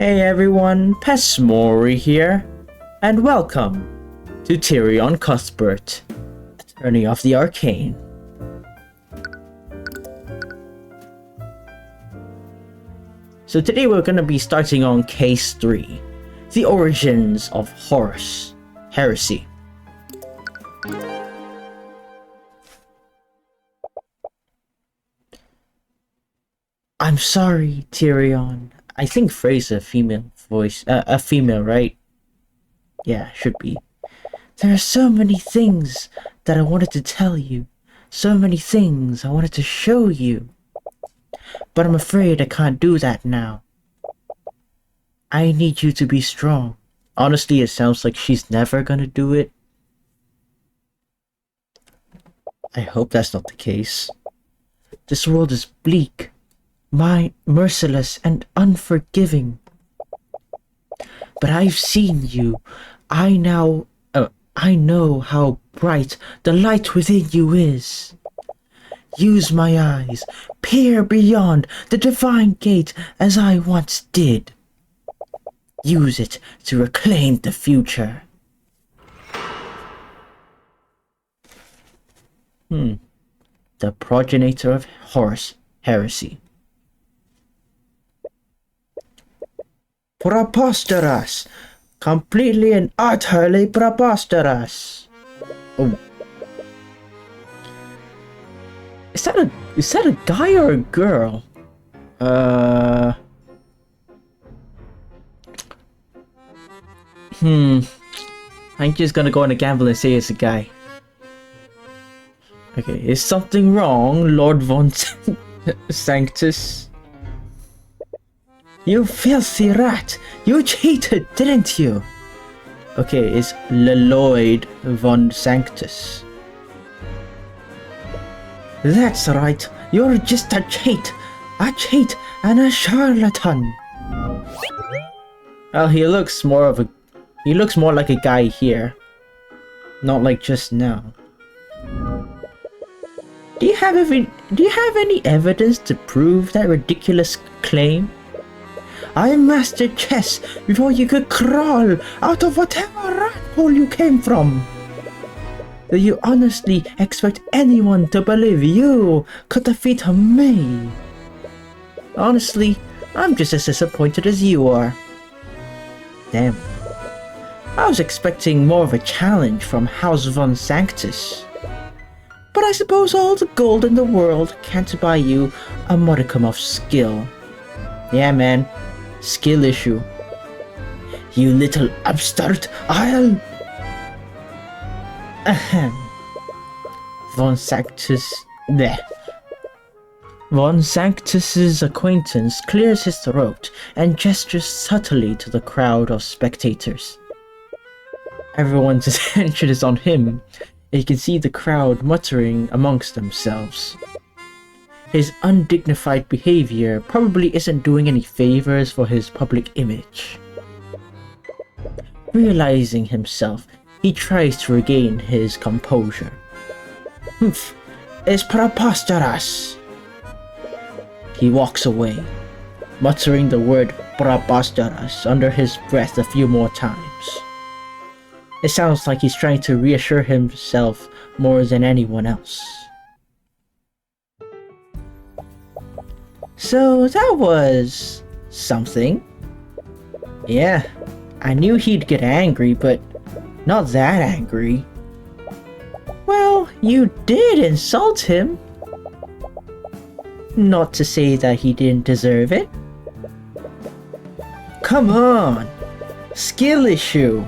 Hey everyone, Pesmori here, and welcome to Tyrion Cuthbert, Attorney of the Arcane. So today we're going to be starting on Case 3, The Origins of Horus Heresy. I'm sorry, Tyrion. I think Fraser, female voice, a female, right? Yeah, should be. There are so many things that I wanted to tell you. So many things I wanted to show you. But I'm afraid I can't do that now. I need you to be strong. Honestly, it sounds like she's never gonna do it. I hope that's not the case. This world is bleak. Merciless and unforgiving. But I've seen you. I know how bright the light within you is. Use my eyes, peer beyond the divine gate as I once did. Use it to reclaim the future. The progenitor of Horus Heresy. Preposterous! Completely and utterly preposterous! Oh. Is that a guy or a girl? I'm just gonna go on a gamble and say it's a guy. Okay, is something wrong, Lord Von Sanctus? You filthy rat! You cheated, didn't you? Okay, it's Lloyd Von Sanctus. That's right, you're just a cheat and a charlatan. Well, he looks more like a guy here, not like just now. Do you have any evidence to prove that ridiculous claim? I mastered chess before you could crawl out of whatever rat hole you came from. Do you honestly expect anyone to believe you could defeat me? Honestly, I'm just as disappointed as you are. Damn. I was expecting more of a challenge from House Von Sanctus. But I suppose all the gold in the world can't buy you a modicum of skill. Yeah, man. Skill issue. You little upstart, I'll... Ahem. Von Sanctus's acquaintance clears his throat and gestures subtly to the crowd of spectators. Everyone's attention is on him, and you can see the crowd muttering amongst themselves. His undignified behavior probably isn't doing any favors for his public image. Realizing himself, he tries to regain his composure. It's preposterous! He walks away, muttering the word preposterous under his breath a few more times. It sounds like he's trying to reassure himself more than anyone else. So that was something. Yeah, I knew he'd get angry, but not that angry. Well, you did insult him. Not to say that he didn't deserve it. Come on, skill issue.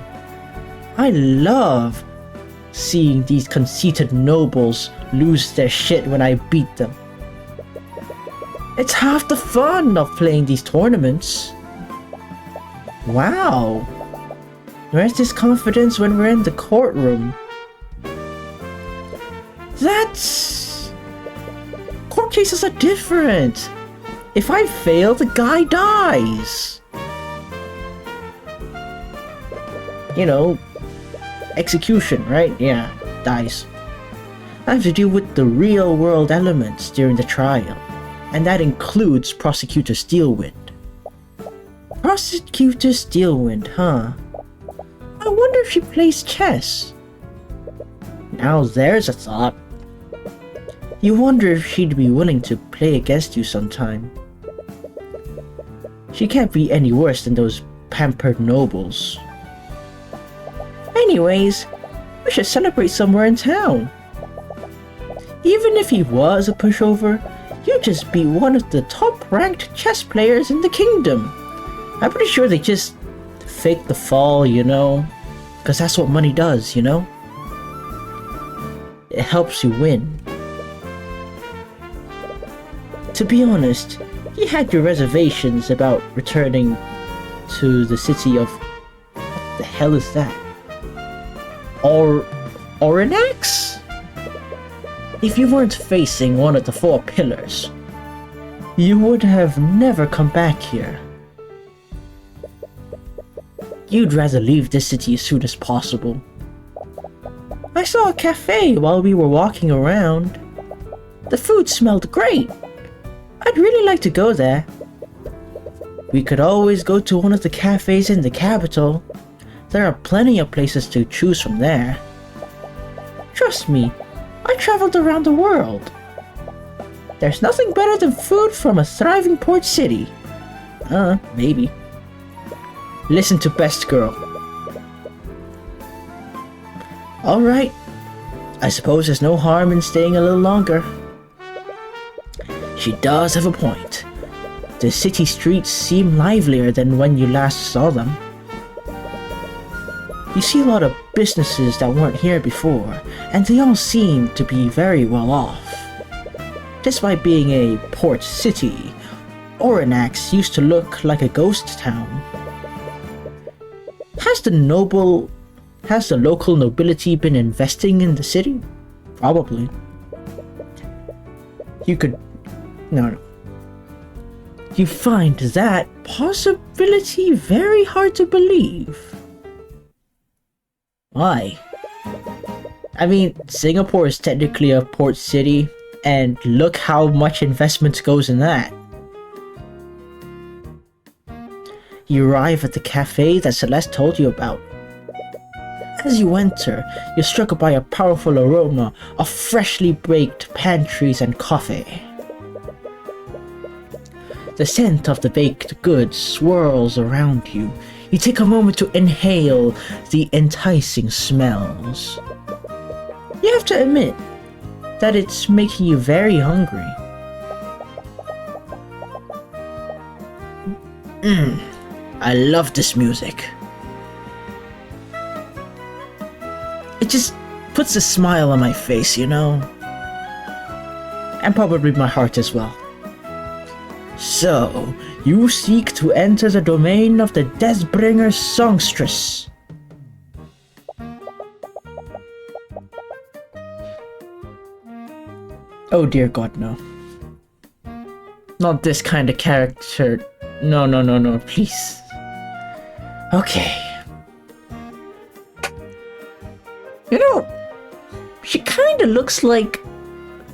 I love seeing these conceited nobles lose their shit when I beat them. It's half the fun of playing these tournaments. Wow. Where's this confidence when we're in the courtroom? Court cases are different. If I fail, the guy dies. You know, execution, right? Yeah, dies. I have to deal with the real world elements during the trial, and that includes Prosecutor Steelwind. Prosecutor Steelwind, huh? I wonder if she plays chess. Now there's a thought. You wonder if she'd be willing to play against you sometime. She can't be any worse than those pampered nobles. Anyways, we should celebrate somewhere in town. Even if he was a pushover, you'd just be one of the top-ranked chess players in the kingdom. I'm pretty sure they just fake the fall, you know? Because that's what money does, you know? It helps you win. To be honest, you had your reservations about returning to the city of... What the hell is that? Orinax? If you weren't facing one of the 4 pillars, you would have never come back here. You'd rather leave this city as soon as possible. I saw a cafe while we were walking around. The food smelled great. I'd really like to go there. We could always go to one of the cafes in the capital. There are plenty of places to choose from there. Trust me, I traveled around the world. There's nothing better than food from a thriving port city. Maybe. Listen to Best Girl. Alright. I suppose there's no harm in staying a little longer. She does have a point. The city streets seem livelier than when you last saw them. You see a lot of businesses that weren't here before, and they all seem to be very well off. Despite being a port city, Orinax used to look like a ghost town. Has the local nobility been investing in the city? Probably. No. You find that possibility very hard to believe. Why? I mean, Singapore is technically a port city, and look how much investment goes in that. You arrive at the cafe that Celeste told you about. As you enter, you're struck by a powerful aroma of freshly baked pastries and coffee. The scent of the baked goods swirls around you. You take a moment to inhale the enticing smells. You have to admit that it's making you very hungry. I love this music. It just puts a smile on my face, you know? And probably my heart as well. So, you seek to enter the domain of the Deathbringer songstress. Oh dear God, no. Not this kind of character. No, please. Okay. You know, she kinda looks like,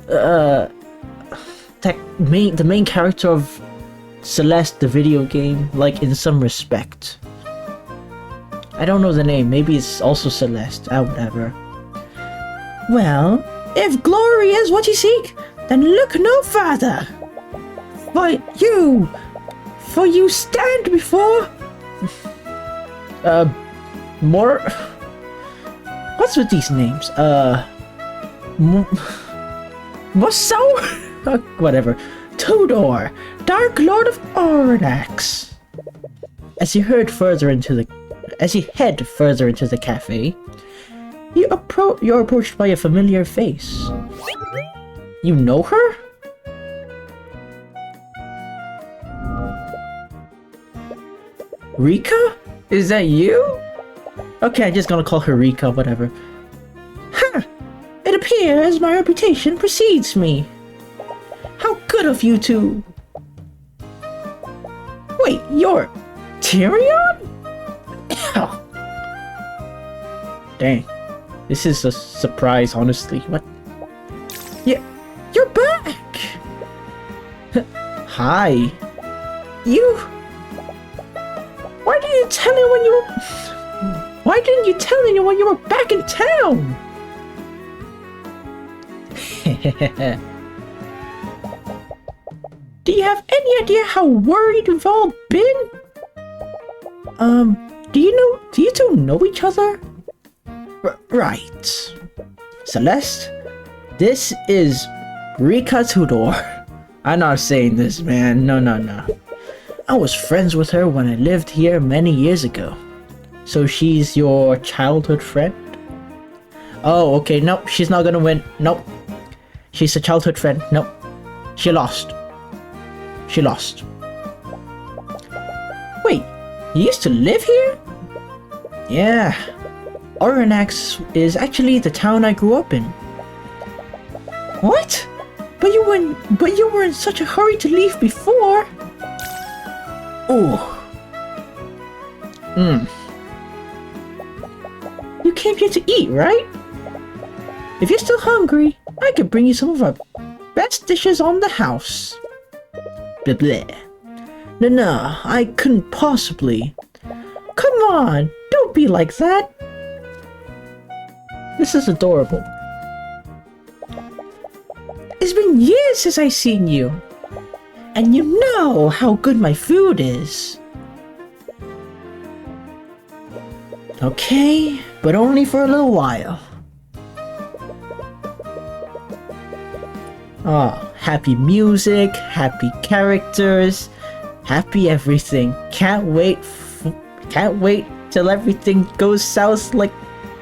the main character of Celeste, the video game, like in some respect. I don't know the name, maybe it's also Celeste, whatever. Well, if glory is what you seek, then look no further. For you stand before... more... What's with these names? Mosso? Whatever. Tudor, Dark Lord of Orinax. As you head further into the cafe, you're approached by a familiar face. You know her? Rika? Is that you? Okay, I'm just gonna call her Rika, whatever. Ha! It appears my reputation precedes me. How good of you to... Wait, you're... Tyrion? Dang. This is a surprise, honestly. What? Yeah, you're back! didn't tell anyone you were... Why didn't you tell anyone you were back in town? Do you have any idea how worried we've all been? Do you two know each other? Right. Celeste, this is Rika Tudor. I'm not saying this, man. No. I was friends with her when I lived here many years ago. So she's your childhood friend? Oh, okay. Nope, she's not gonna win. Nope. She's a childhood friend. Nope. She lost. Wait, you used to live here? Yeah. Oranax is actually the town I grew up in. What? But you were in such a hurry to leave before. Ooh. You came here to eat, right? If you're still hungry, I could bring you some of our best dishes on the house. Blah blah. No, I couldn't possibly. Come on, don't be like that. This is adorable. It's been years since I've seen you. And you know how good my food is. Okay, but only for a little while. Oh, happy music, happy characters, happy everything. Can't wait till everything goes south like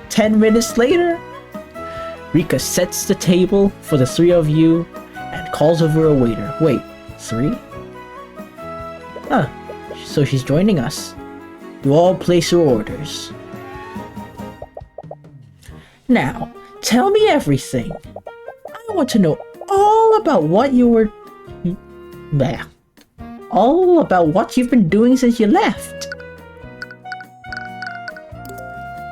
10 minutes later. Rika sets the table for the three of you and calls over a waiter. Wait, 3? So she's joining us. You all place your orders. Now, tell me everything. I want to know all about what you've been doing since you left.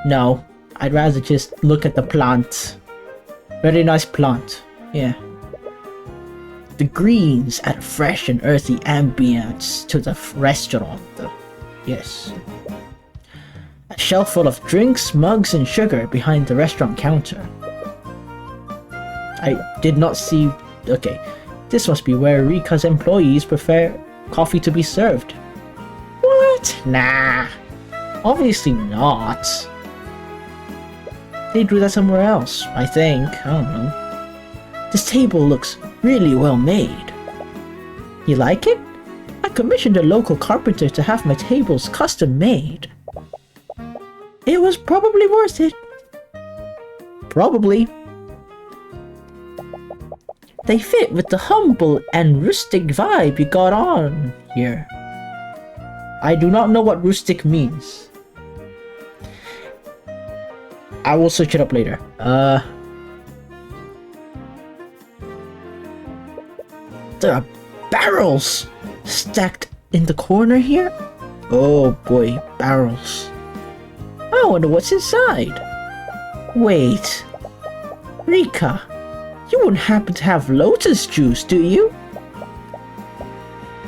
No, I'd rather just look at the plant. Very nice plant, yeah. The greens add a fresh and earthy ambience to the restaurant, yes. A shelf full of drinks, mugs, and sugar behind the restaurant counter. I did not see... Okay, this must be where Rika's employees prefer coffee to be served. What? Nah, obviously not. They do that somewhere else, I think. I don't know. This table looks really well made. You like it? I commissioned a local carpenter to have my tables custom made. It was probably worth it. Probably. They fit with the humble and rustic vibe you got on here. I do not know what rustic means. I will search it up later. There are barrels stacked in the corner here. Oh boy, barrels. I wonder what's inside. Wait, Rika, you wouldn't happen to have lotus juice, do you?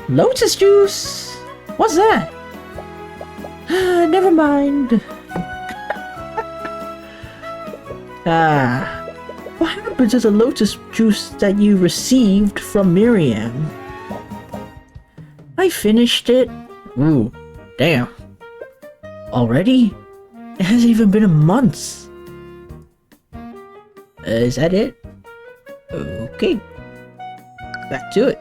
Lotus juice? What's that? Never mind. What happened to the lotus juice that you received from Miriam? I finished it. Ooh, damn. Already? It hasn't even been a month. Is that it? Okay. Back to it.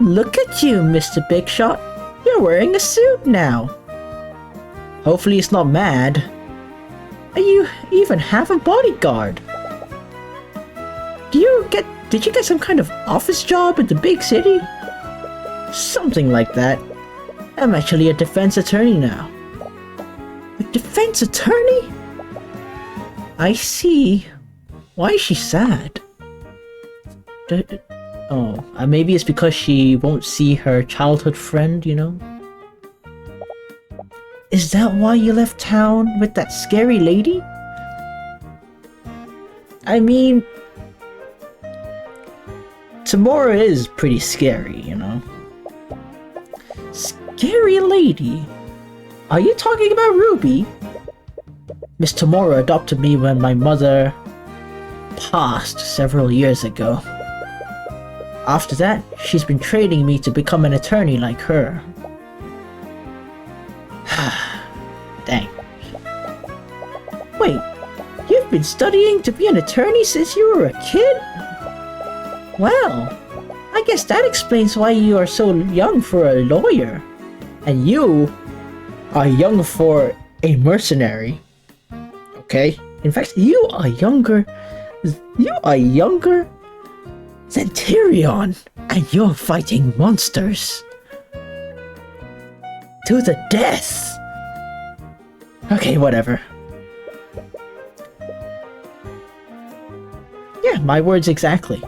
Look at you, Mr. Big Shot. You're wearing a suit now. Hopefully it's not mad. You even have a bodyguard. Did you get some kind of office job in the big city? Something like that. I'm actually a defense attorney now. A defense attorney? I see. Why is she sad? Maybe it's because she won't see her childhood friend, you know? Is that why you left town with that scary lady? Tamora is pretty scary, you know. Scary lady? Are you talking about Ruby? Miss Tamora adopted me when my mother passed several years ago. After that, she's been training me to become an attorney like her. Dang. Wait, you've been studying to be an attorney since you were a kid? Well, I guess that explains why you are so young for a lawyer. And you are young for a mercenary. Okay? In fact, you are younger than Tyrion, and you're fighting monsters. To the death! Okay, whatever. Yeah, my words exactly.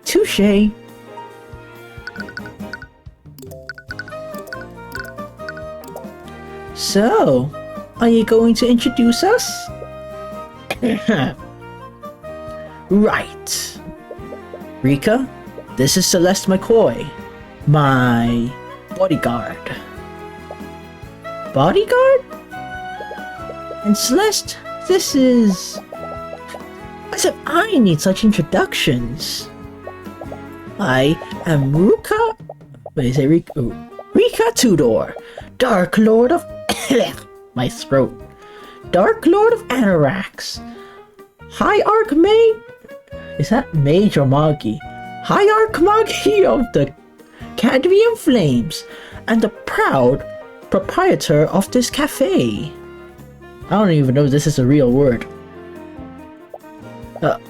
Touché. So, are you going to introduce us? Right. Rika, this is Celeste McCoy, my bodyguard. Bodyguard? And Celeste, this is... as if I need such introductions. I am Ruka... What is it? Rika Tudor, Dark Lord of... my throat. Dark Lord of Anorax. High Archmage... Is that Mage or Magi? High Archmage of the Cadmium Flames, and the proud proprietor of this cafe. I don't even know if this is a real word.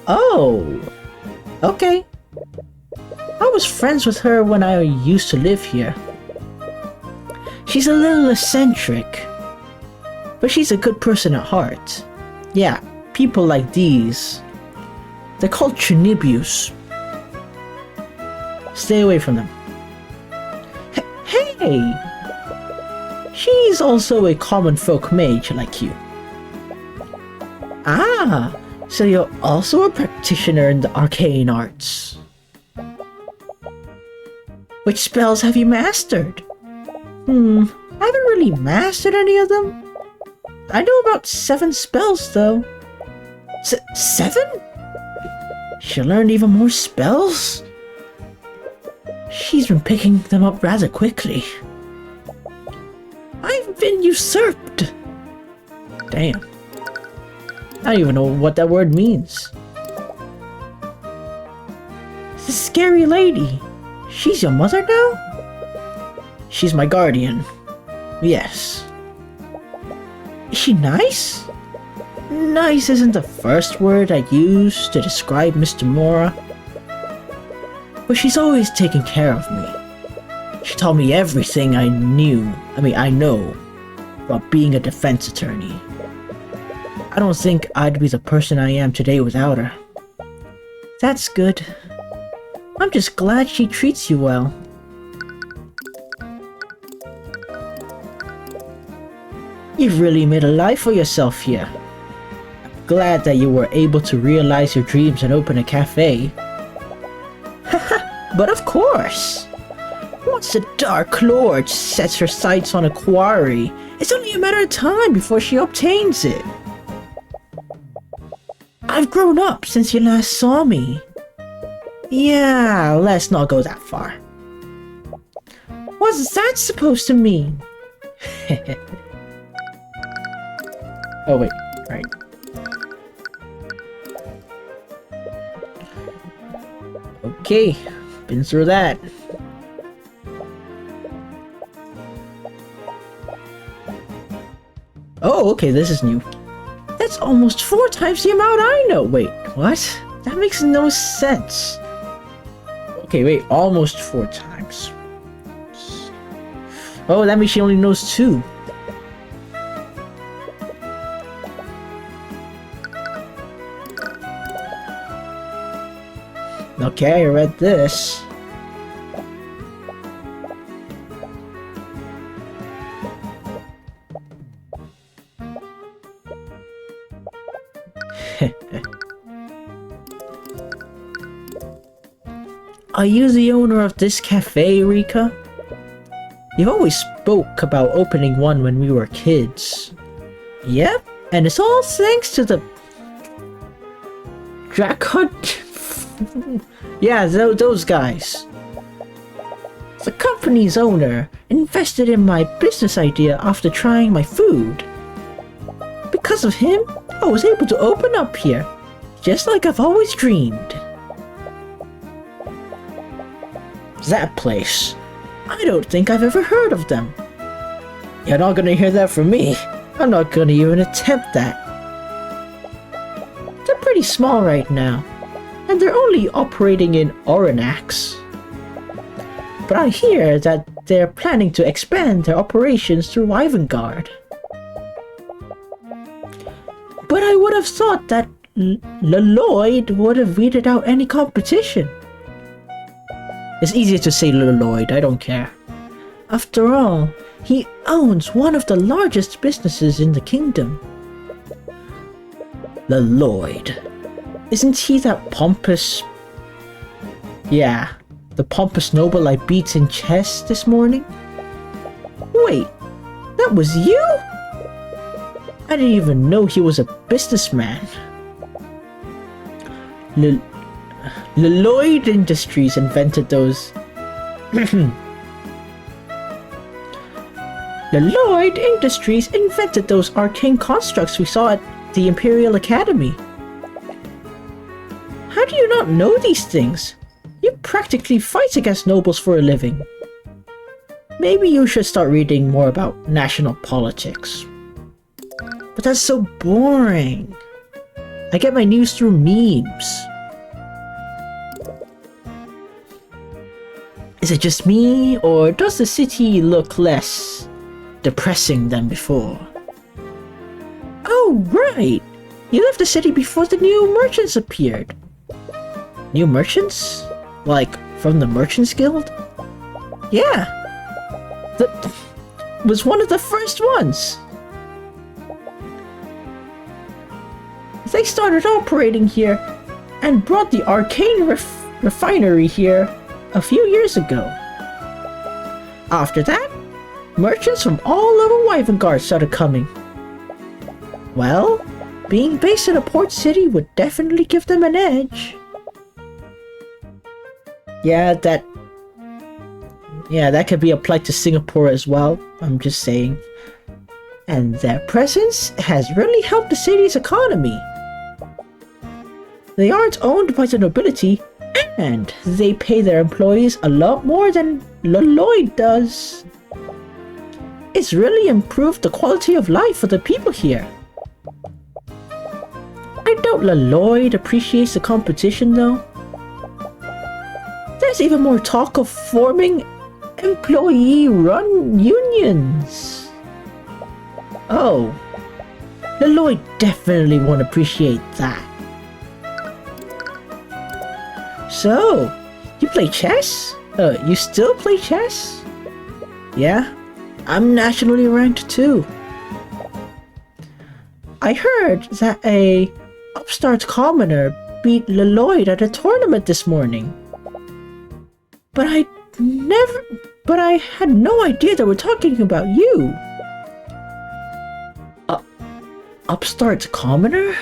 Oh. Okay. I was friends with her when I used to live here. She's a little eccentric, but she's a good person at heart. Yeah, people like these, they're called Trinibius. Stay away from them. Hey! She's also a common folk mage like you. Ah, so you're also a practitioner in the arcane arts. Which spells have you mastered? I haven't really mastered any of them. I know about 7 spells though. 7? She learned even more spells? She's been picking them up rather quickly. I've been usurped! Damn. I don't even know what that word means. This scary lady. She's your mother now? She's my guardian. Yes. Is she nice? Nice isn't the first word I use to describe Miss Tamora. But she's always taken care of me. She taught me everything I know about being a defense attorney. I don't think I'd be the person I am today without her. That's good. I'm just glad she treats you well. You've really made a life for yourself here. I'm glad that you were able to realize your dreams and open a cafe. But of course! Once the Dark Lord sets her sights on a quarry, it's only a matter of time before she obtains it. I've grown up since you last saw me. Yeah, let's not go that far. What's that supposed to mean? Oh wait, right. Okay, been through that. Oh, okay, this is new. That's almost 4 times the amount I know. Wait, what? That makes no sense. Okay, wait, almost 4 times. Oh, that means she only knows 2. Okay, I read this. Are you the owner of this cafe, Rika? You've always spoke about opening one when we were kids. Yep, and it's all thanks to the Dracut. Yeah, those guys. The company's owner invested in my business idea after trying my food. Because of him, I was able to open up here, just like I've always dreamed. That place. I don't think I've ever heard of them. You're not gonna hear that from me. I'm not gonna even attempt that. They're pretty small right now, and they're only operating in Oranax. But I hear that they're planning to expand their operations through Ivengard. But I would have thought that Lloyd would have weeded out any competition. It's easier to say Lloyd, I don't care. After all, he owns one of the largest businesses in the kingdom. Lloyd. Isn't he that pompous... Yeah, the pompous noble I beat in chess this morning? Wait, that was you? I didn't even know he was a businessman. Lloyd Industries invented those... Lloyd Industries invented those arcane constructs we saw at the Imperial Academy. How do you not know these things? You practically fight against nobles for a living. Maybe you should start reading more about national politics. But that's so boring. I get my news through memes. Is it just me, or does the city look less depressing than before? Oh, right! You left the city before the new merchants appeared. New merchants? Like, from the Merchants Guild? Yeah! That was one of the first ones! They started operating here and brought the Arcane Refinery here a few years ago. After that, merchants from all over Ivengard started coming. Well, being based in a port city would definitely give them an edge. Yeah, that could be applied to Singapore as well, I'm just saying. And their presence has really helped the city's economy. They aren't owned by the nobility, and they pay their employees a lot more than Lloyd does. It's really improved the quality of life for the people here. I doubt Lloyd appreciates the competition though. There's even more talk of forming employee-run unions. Oh, Lloyd definitely won't appreciate that. So, you play chess? You still play chess? Yeah, I'm nationally ranked too. I heard that a upstart commoner beat Lloyd at a tournament this morning. But I had no idea they were talking about you. Upstart commoner?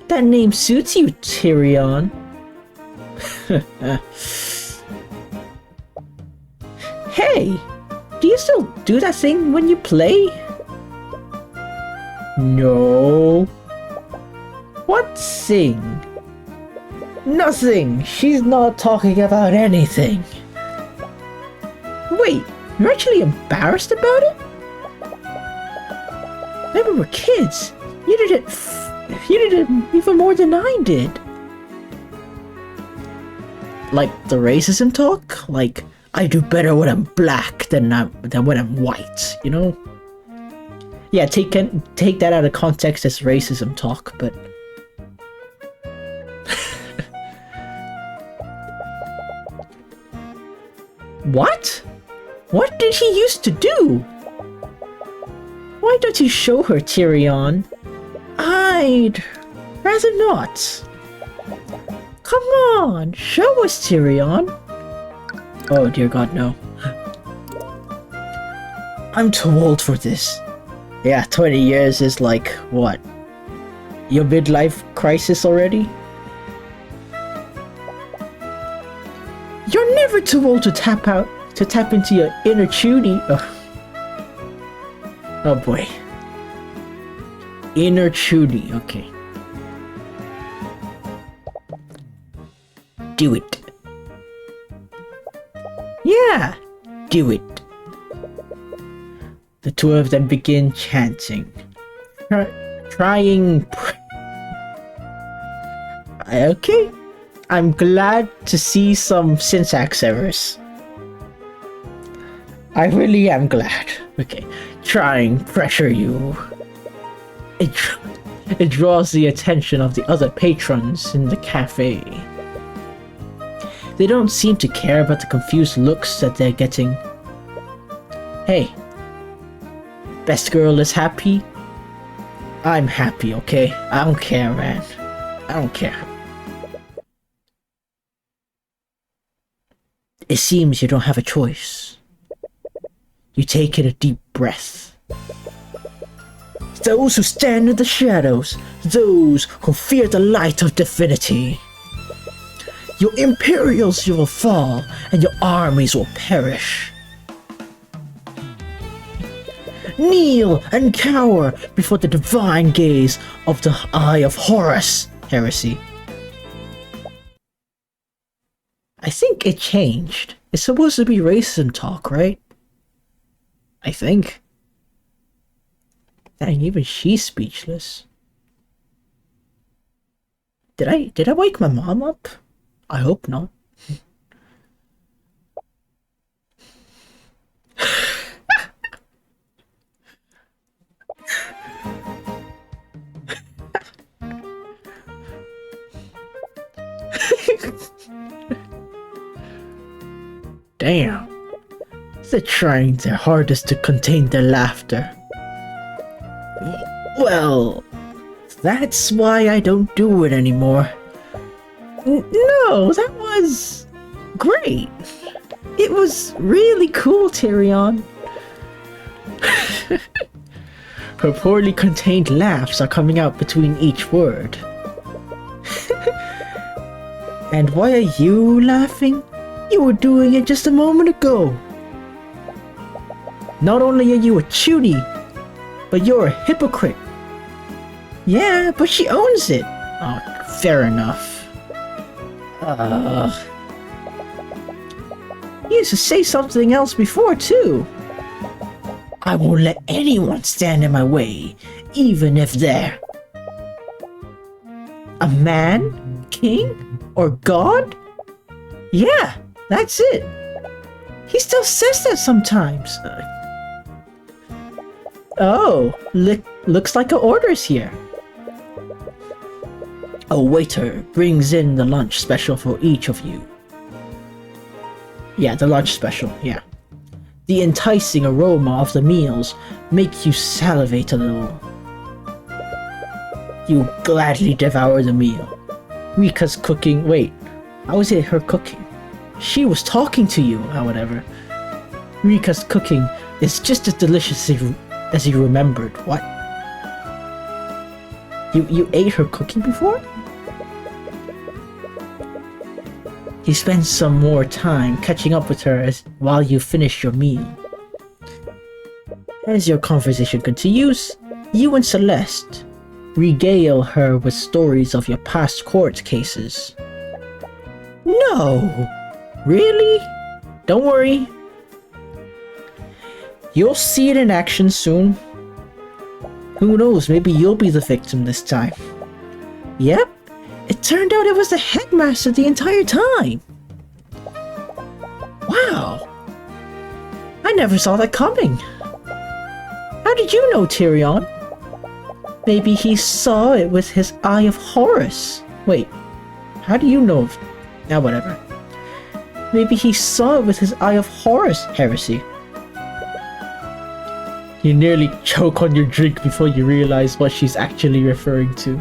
That name suits you, Tyrion. Hey, do you still do that thing when you play? No. What thing? Nothing. She's not talking about anything. Wait, you're actually embarrassed about it? When we were kids, you did it even more than I did. Like the racism talk? Like, I do better when I'm black than when I'm white, you know? Yeah, take that out of context as racism talk, but... What? What did he used to do? Why don't you show her, Tyrion? I'd rather not. Come on, show us, Tyrion. Oh dear God, no. I'm too old for this. Yeah, 20 years is like, what? Your midlife crisis already? You're never too old to tap into your inner Chudy. Oh boy. Inner Chudy, okay. Do it. Yeah, do it. The two of them begin chanting. Trying... Okay. I'm glad to see some syntax errors. I really am glad. Okay. Trying pressure you. It draws the attention of the other patrons in the cafe. They don't seem to care about the confused looks that they're getting. Hey. Best girl is happy. I'm happy, okay? I don't care, man. I don't care. It seems you don't have a choice. You take in a deep breath. Those who stand in the shadows, those who fear the light of divinity. Your Imperials will fall, and your armies will perish. Kneel and cower before the divine gaze of the Eye of Horus, heresy. I think it changed. It's supposed to be racism talk, right? I think. Dang, even she's speechless. Did I wake my mom up? I hope not. Damn. They're trying their hardest to contain their laughter. Well, that's why I don't do it anymore. No, that was great. It was really cool, Tyrion. Her poorly contained laughs are coming out between each word. And why are you laughing? You were doing it just a moment ago. Not only are you a cutie, but you're a hypocrite. Yeah, but she owns it. Oh, fair enough. You used to say something else before, too. I won't let anyone stand in my way, even if they're a man, king, or god? Yeah, that's it. He still says that sometimes. Oh, looks like an order's here. A waiter brings in the lunch special for each of you. Yeah, the lunch special, yeah. The enticing aroma of the meals make you salivate a little. You gladly devour the meal. Rika's cooking. Wait, how is it her cooking? She was talking to you, or whatever. Rika's cooking is just as delicious as you remembered. What? You ate her cooking before? You spend some more time catching up with her while you finish your meal. As your conversation continues, you and Celeste regale her with stories of your past court cases. No! Really? Don't worry. You'll see it in action soon. Who knows, maybe you'll be the victim this time. Yep, it turned out it was the headmaster the entire time. Wow. I never saw that coming. How did you know, Tyrion? Maybe he saw it with his Eye of Horus. Wait, how do you know? Now, whatever. Maybe he saw it with his Eye of Horus, heresy. You nearly choke on your drink before you realize what she's actually referring to.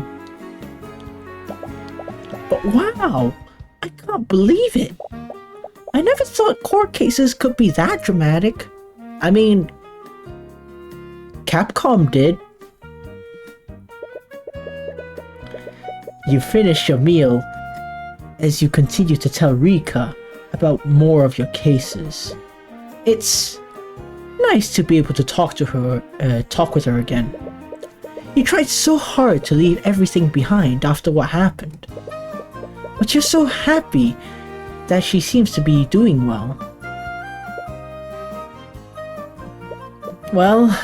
But wow, I can't believe it. I never thought court cases could be that dramatic. I mean, Capcom did. You finish your meal as you continue to tell Rika about more of your cases. It's nice to be able to talk with her again. You tried so hard to leave everything behind after what happened. But you're so happy that she seems to be doing well. Well,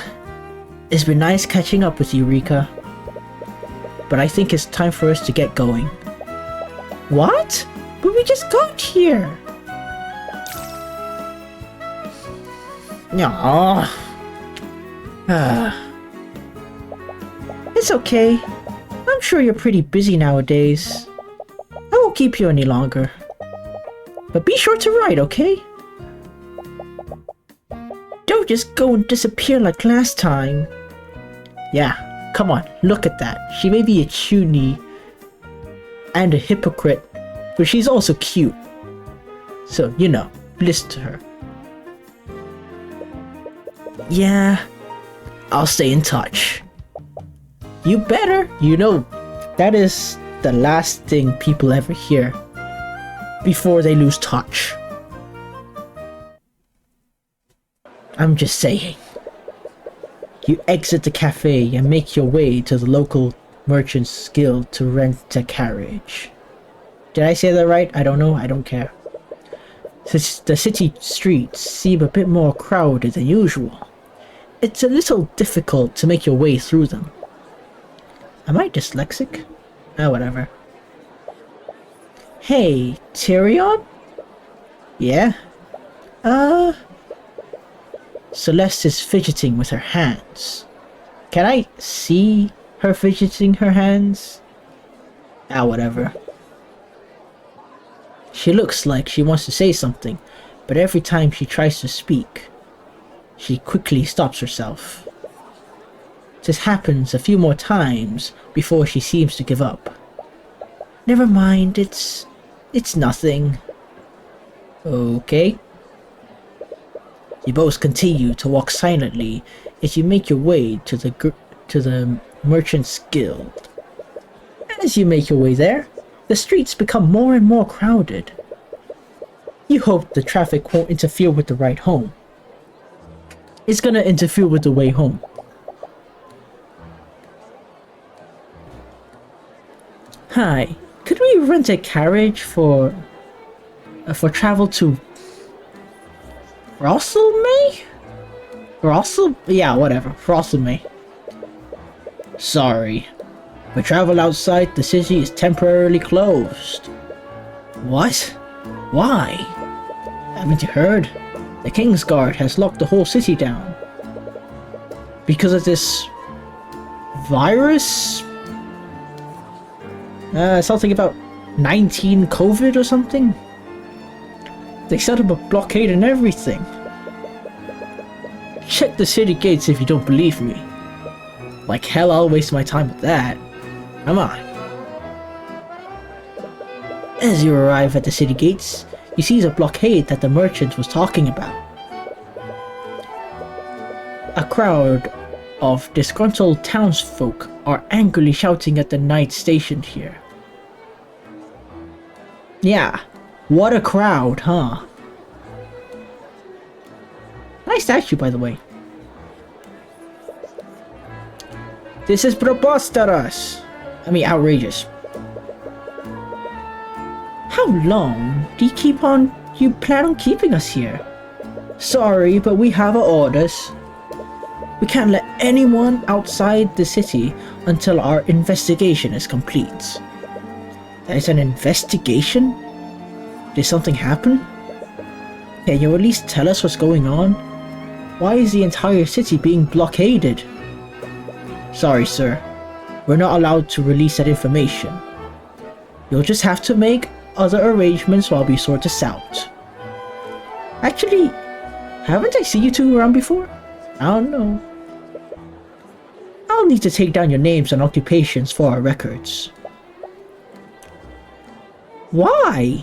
it's been nice catching up with you, Rika. But I think it's time for us to get going. What? But we just got here! Aww. It's okay. I'm sure you're pretty busy nowadays. I won't keep you any longer. But be sure to write, okay? Don't just go and disappear like last time. Yeah. Come on, look at that. She may be a chuny and a hypocrite, but she's also cute. So, you know, listen to her. Yeah, I'll stay in touch. You better. You know, that is the last thing people ever hear before they lose touch. I'm just saying. You exit the cafe and make your way to the local merchant's guild to rent a carriage. Did I say that right? I don't know. I don't care. The city streets seem a bit more crowded than usual. It's a little difficult to make your way through them. Am I dyslexic? Oh, whatever. Hey, Tyrion? Yeah? Celeste is fidgeting with her hands. Can I see her fidgeting her hands? Ah, whatever. She looks like she wants to say something, but every time she tries to speak, she quickly stops herself. This happens a few more times before she seems to give up. Never mind, it's nothing. Okay. You both continue to walk silently as you make your way to the Merchant's Guild. As you make your way there, the streets become more and more crowded. You hope the traffic won't interfere with the ride home. It's gonna interfere with the way home. Hi, could we rent a carriage for travel to yeah, whatever. Frostleme. Sorry, but travel outside the city is temporarily closed. What? Why? Haven't you heard? The King's Guard has locked the whole city down. Because of this virus? Something about 19 COVID or something? They set up a blockade and everything. Check the city gates if you don't believe me. Like hell, I'll waste my time with that. Come on. As you arrive at the city gates, you see the blockade that the merchant was talking about. A crowd of disgruntled townsfolk are angrily shouting at the knights stationed here. Yeah, what a crowd, huh? Nice statue, by the way. This is preposterous. I mean, outrageous. How long do you plan on keeping us here? Sorry, but we have our orders. We can't let anyone outside the city until our investigation is complete. There's an investigation? Did something happen? Can you at least tell us what's going on? Why is the entire city being blockaded? Sorry, sir. We're not allowed to release that information. You'll just have to make other arrangements while we sort this out. Actually, haven't I seen you two around before? I don't know. I'll need to take down your names and occupations for our records. Why?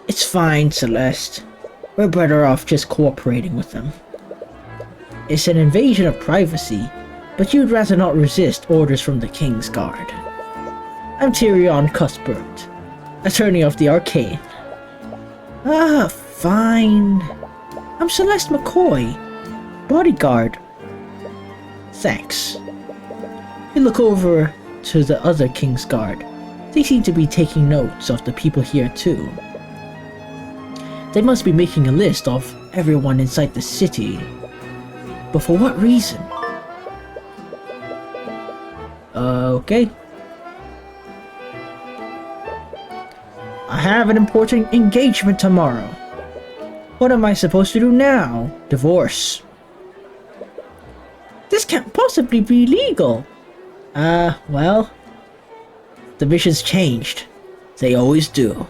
It's fine, Celeste. We're better off just cooperating with them. It's an invasion of privacy, but you'd rather not resist orders from the King's Guard. I'm Tyrion Cuthbert, attorney of the Arcane. Ah, fine. I'm Celeste McCoy, bodyguard. Thanks. You look over to the other King's Guard. They seem to be taking notes of the people here too. They must be making a list of everyone inside the city. But for what reason? Okay. I have an important engagement tomorrow. What am I supposed to do now? Divorce. This can't possibly be legal. Well, the mission's changed. They always do.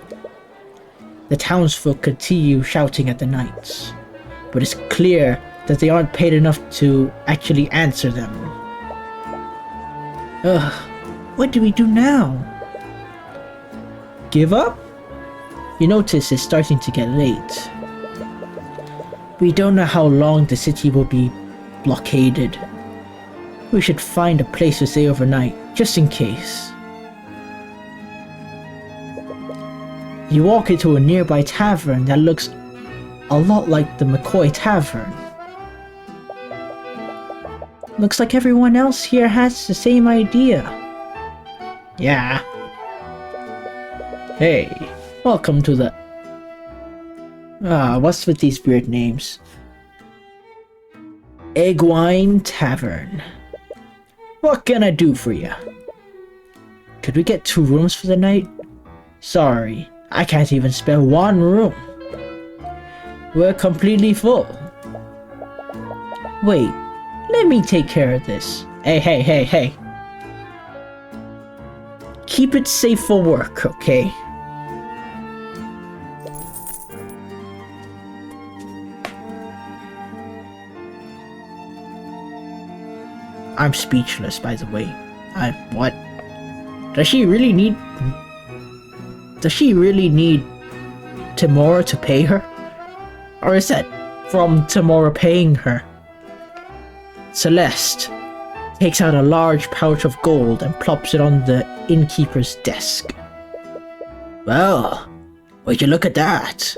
The townsfolk continue shouting at the knights, but it's clear that they aren't paid enough to actually answer them. Ugh, what do we do now? Give up? You notice it's starting to get late. We don't know how long the city will be blockaded. We should find a place to stay overnight, just in case. You walk into a nearby tavern that looks a lot like the McCoy Tavern. Looks like everyone else here has the same idea. Yeah. Hey, welcome to the... what's with these weird names? Eggwine Tavern. What can I do for you? Could we get 2 rooms for the night? Sorry, I can't even spare 1 room. We're completely full. Wait, let me take care of this. Hey. Keep it safe for work, okay? I'm speechless, by the way. What? Does she really need Tamora to pay her? Or is that from Tamora paying her? Celeste takes out a large pouch of gold and plops it on the innkeeper's desk. Well, would you look at that?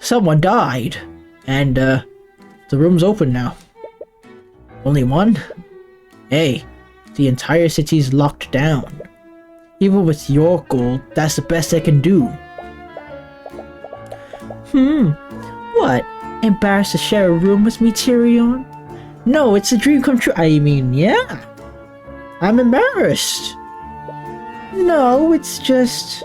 Someone died, and the room's open now. Only one? Hey, the entire city's locked down. Even with your gold, that's the best I can do. What? Embarrassed to share a room with me, Tyrion? No, it's a dream come true. I mean, yeah. I'm embarrassed. No, it's just...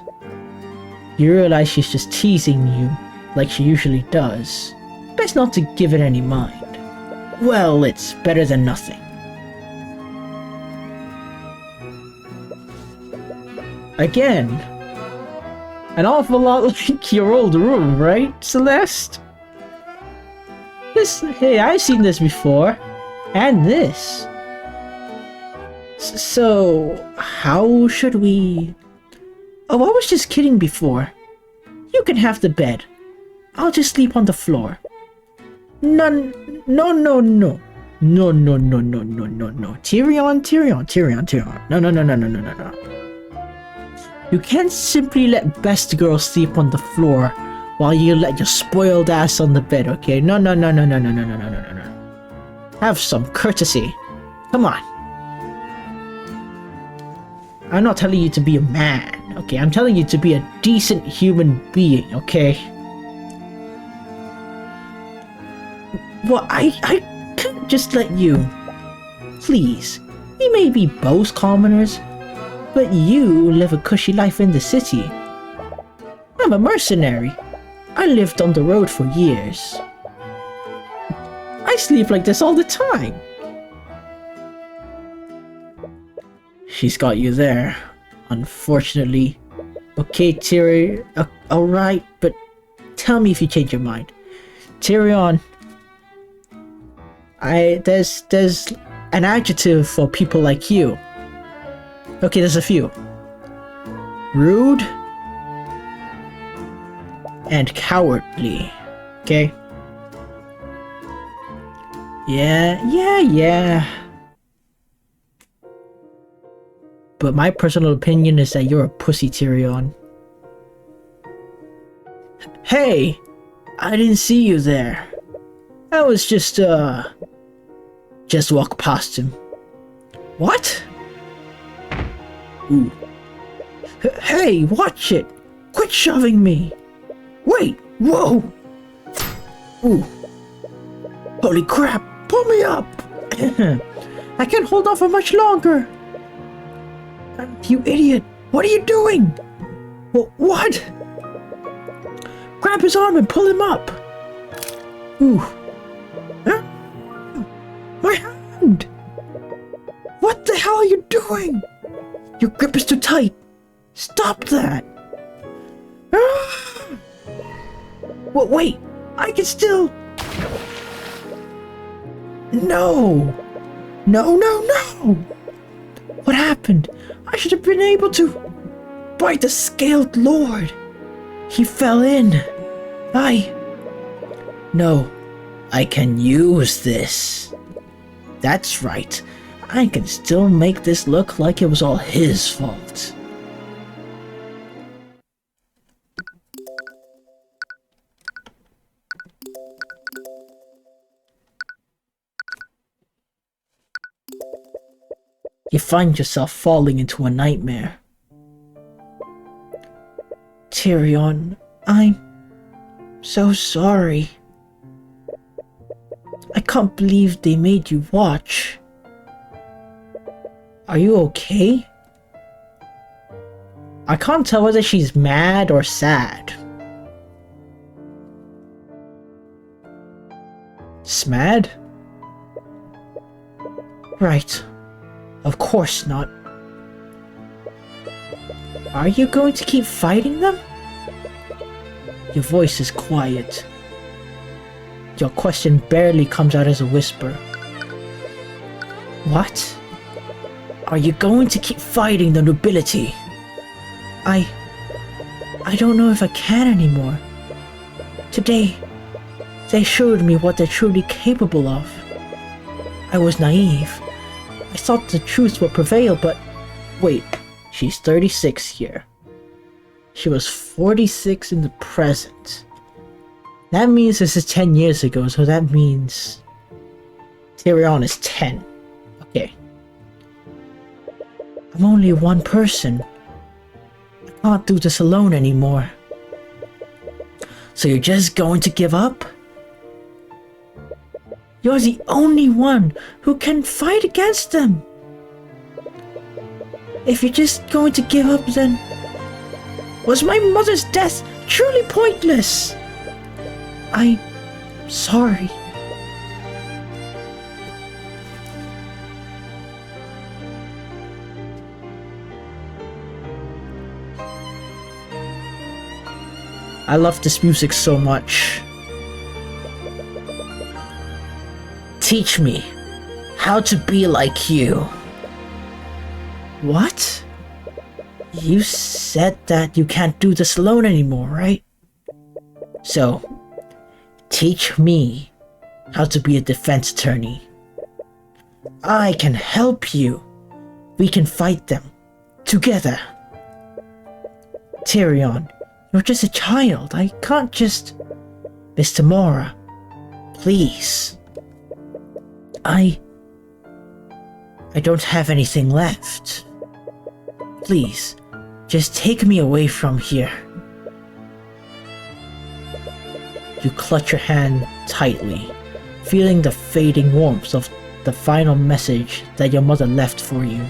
You realize she's just teasing you, like she usually does. Best not to give it any mind. Well, it's better than nothing. Again. An awful lot like your old room, right, Celeste? Hey, I've seen this before. And this. So, how should we... Oh, I was just kidding before. You can have the bed. I'll just sleep on the floor. No. No. Tyrion. No. You can't simply let best girl sleep on the floor while you let your spoiled ass on the bed, okay? No. Have some courtesy. Come on. I'm not telling you to be a man, okay? I'm telling you to be a decent human being, okay? Well, I can't just let you. Please. We may be both commoners, but you live a cushy life in the city. I'm a mercenary. I lived on the road for years. I sleep like this all the time. She's got you there, unfortunately. Okay, Tyrion. Alright, but tell me if you change your mind. Tyrion, there's an adjective for people like you. Okay, there's a few. Rude, and cowardly. Okay? Yeah. But my personal opinion is that you're a pussy, Tyrion. Hey! I didn't see you there. I was just walk past him. What? Ooh. Hey, watch it! Quit shoving me! Wait! Whoa! Ooh. Holy crap! Pull me up! I can't hold on for much longer! You idiot! What are you doing? What? Grab his arm and pull him up! Ooh. Huh? My hand! What the hell are you doing? Your grip is too tight! Stop that! Well, wait! I can still... No! No! What happened? I should have been able to... By the Scaled Lord! He fell in! No, I can use this. That's right. I can still make this look like it was all his fault. You find yourself falling into a nightmare. Tyrion, I'm so sorry. I can't believe they made you watch. Are you okay? I can't tell whether she's mad or sad. Smad? Right. Of course not. Are you going to keep fighting them? Your voice is quiet. Your question barely comes out as a whisper. What? Are you going to keep fighting the nobility? I don't know if I can anymore. Today, they showed me what they're truly capable of. I was naive. I thought the truth would prevail, but wait, she's 36 here. She was 46 in the present. That means this is 10 years ago, so that means Tyrion is 10. Okay. I'm only one person. I can't do this alone anymore. So you're just going to give up? You're the only one who can fight against them. If you're just going to give up, then was my mother's death truly pointless? I'm sorry. I love this music so much. Teach me how to be like you. What? You said that you can't do this alone anymore, right? So, teach me how to be a defense attorney. I can help you. We can fight them together. Tyrion, you're just a child. I can't just... Mr. Mora, please. I don't have anything left. Please, just take me away from here. You clutch your hand tightly, feeling the fading warmth of the final message that your mother left for you.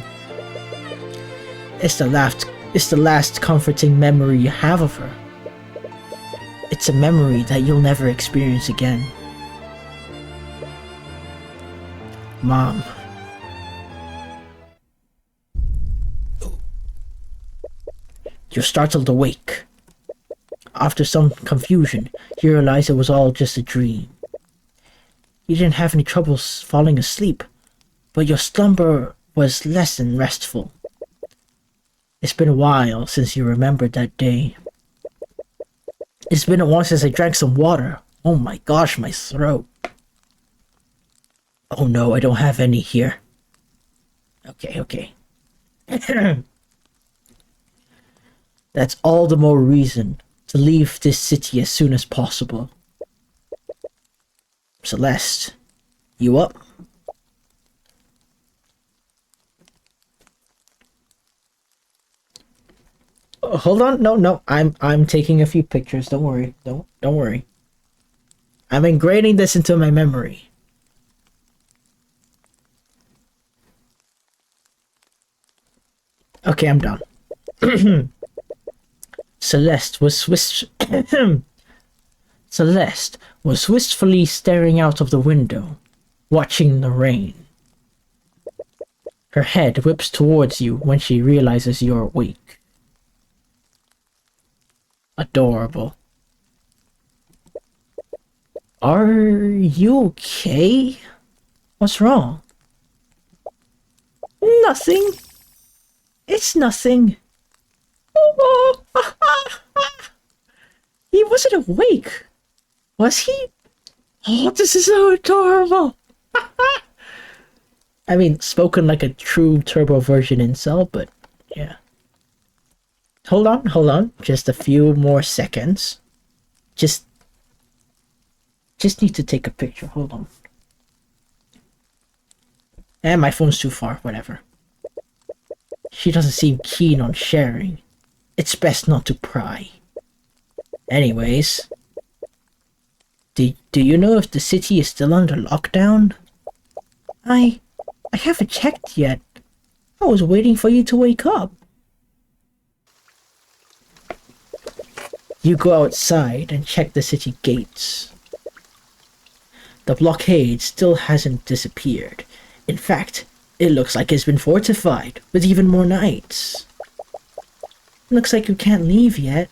It's the last comforting memory you have of her. It's a memory that you'll never experience again. Mom. You're startled awake. After some confusion, you realize it was all just a dream. You didn't have any troubles falling asleep, but your slumber was less than restful. It's been a while since you remembered that day. It's been a while since I drank some water. Oh my gosh, my throat. Oh no, I don't have any here. Okay. That's all the more reason to leave this city as soon as possible. Celeste, you up? Oh, hold on, no, I'm taking a few pictures. Don't worry, don't worry. I'm ingraining this into my memory. Okay, I'm done. Celeste was wistfully staring out of the window, watching the rain. Her head whips towards you when she realizes you're awake. Adorable. Are you okay? What's wrong? Nothing. It's nothing. He wasn't awake, was he? Oh, this is so adorable. I mean, spoken like a true turbo version incel, but yeah. Hold on. Just a few more seconds. Just need to take a picture. Hold on. And my phone's too far, whatever. She doesn't seem keen on sharing. It's best not to pry. Anyways, do you know if the city is still under lockdown? I haven't checked yet. I was waiting for you to wake up. You go outside and check the city gates. The blockade still hasn't disappeared. In fact, it looks like it's been fortified with even more knights. Looks like you can't leave yet.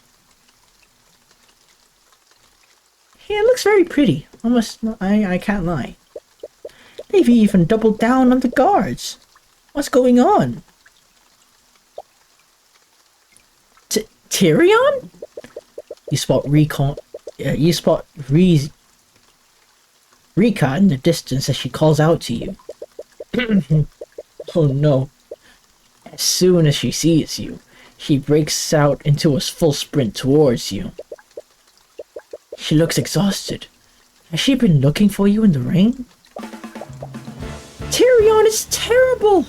Yeah, it looks very pretty. I can't lie. They've even doubled down on the guards. What's going on? Tyrion? You spot Rika in the distance as she calls out to you. Oh no. As soon as she sees you, she breaks out into a full sprint towards you. She looks exhausted. Has she been looking for you in the rain? Tyrion, it's terrible!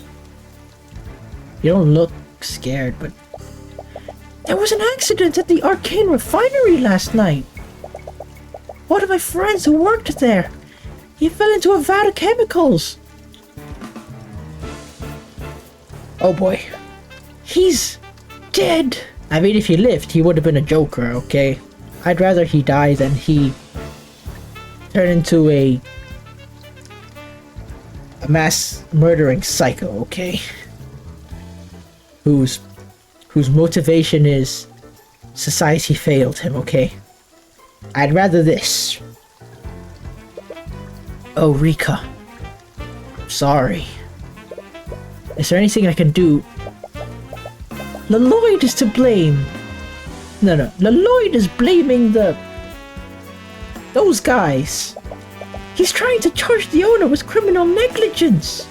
You don't look scared, but there was an accident at the Arcane refinery last night. One of my friends who worked there, he fell into a vat of chemicals. Oh boy. He's dead. I mean, if he lived, he would have been a Joker, okay? I'd rather he die than he turn into a mass murdering psycho, okay? Whose motivation is society failed him, okay? I'd rather this. Oh, Rika. Sorry. Is there anything I can do? Lloyd is to blame. No. Lloyd is blaming those guys. He's trying to charge the owner with criminal negligence.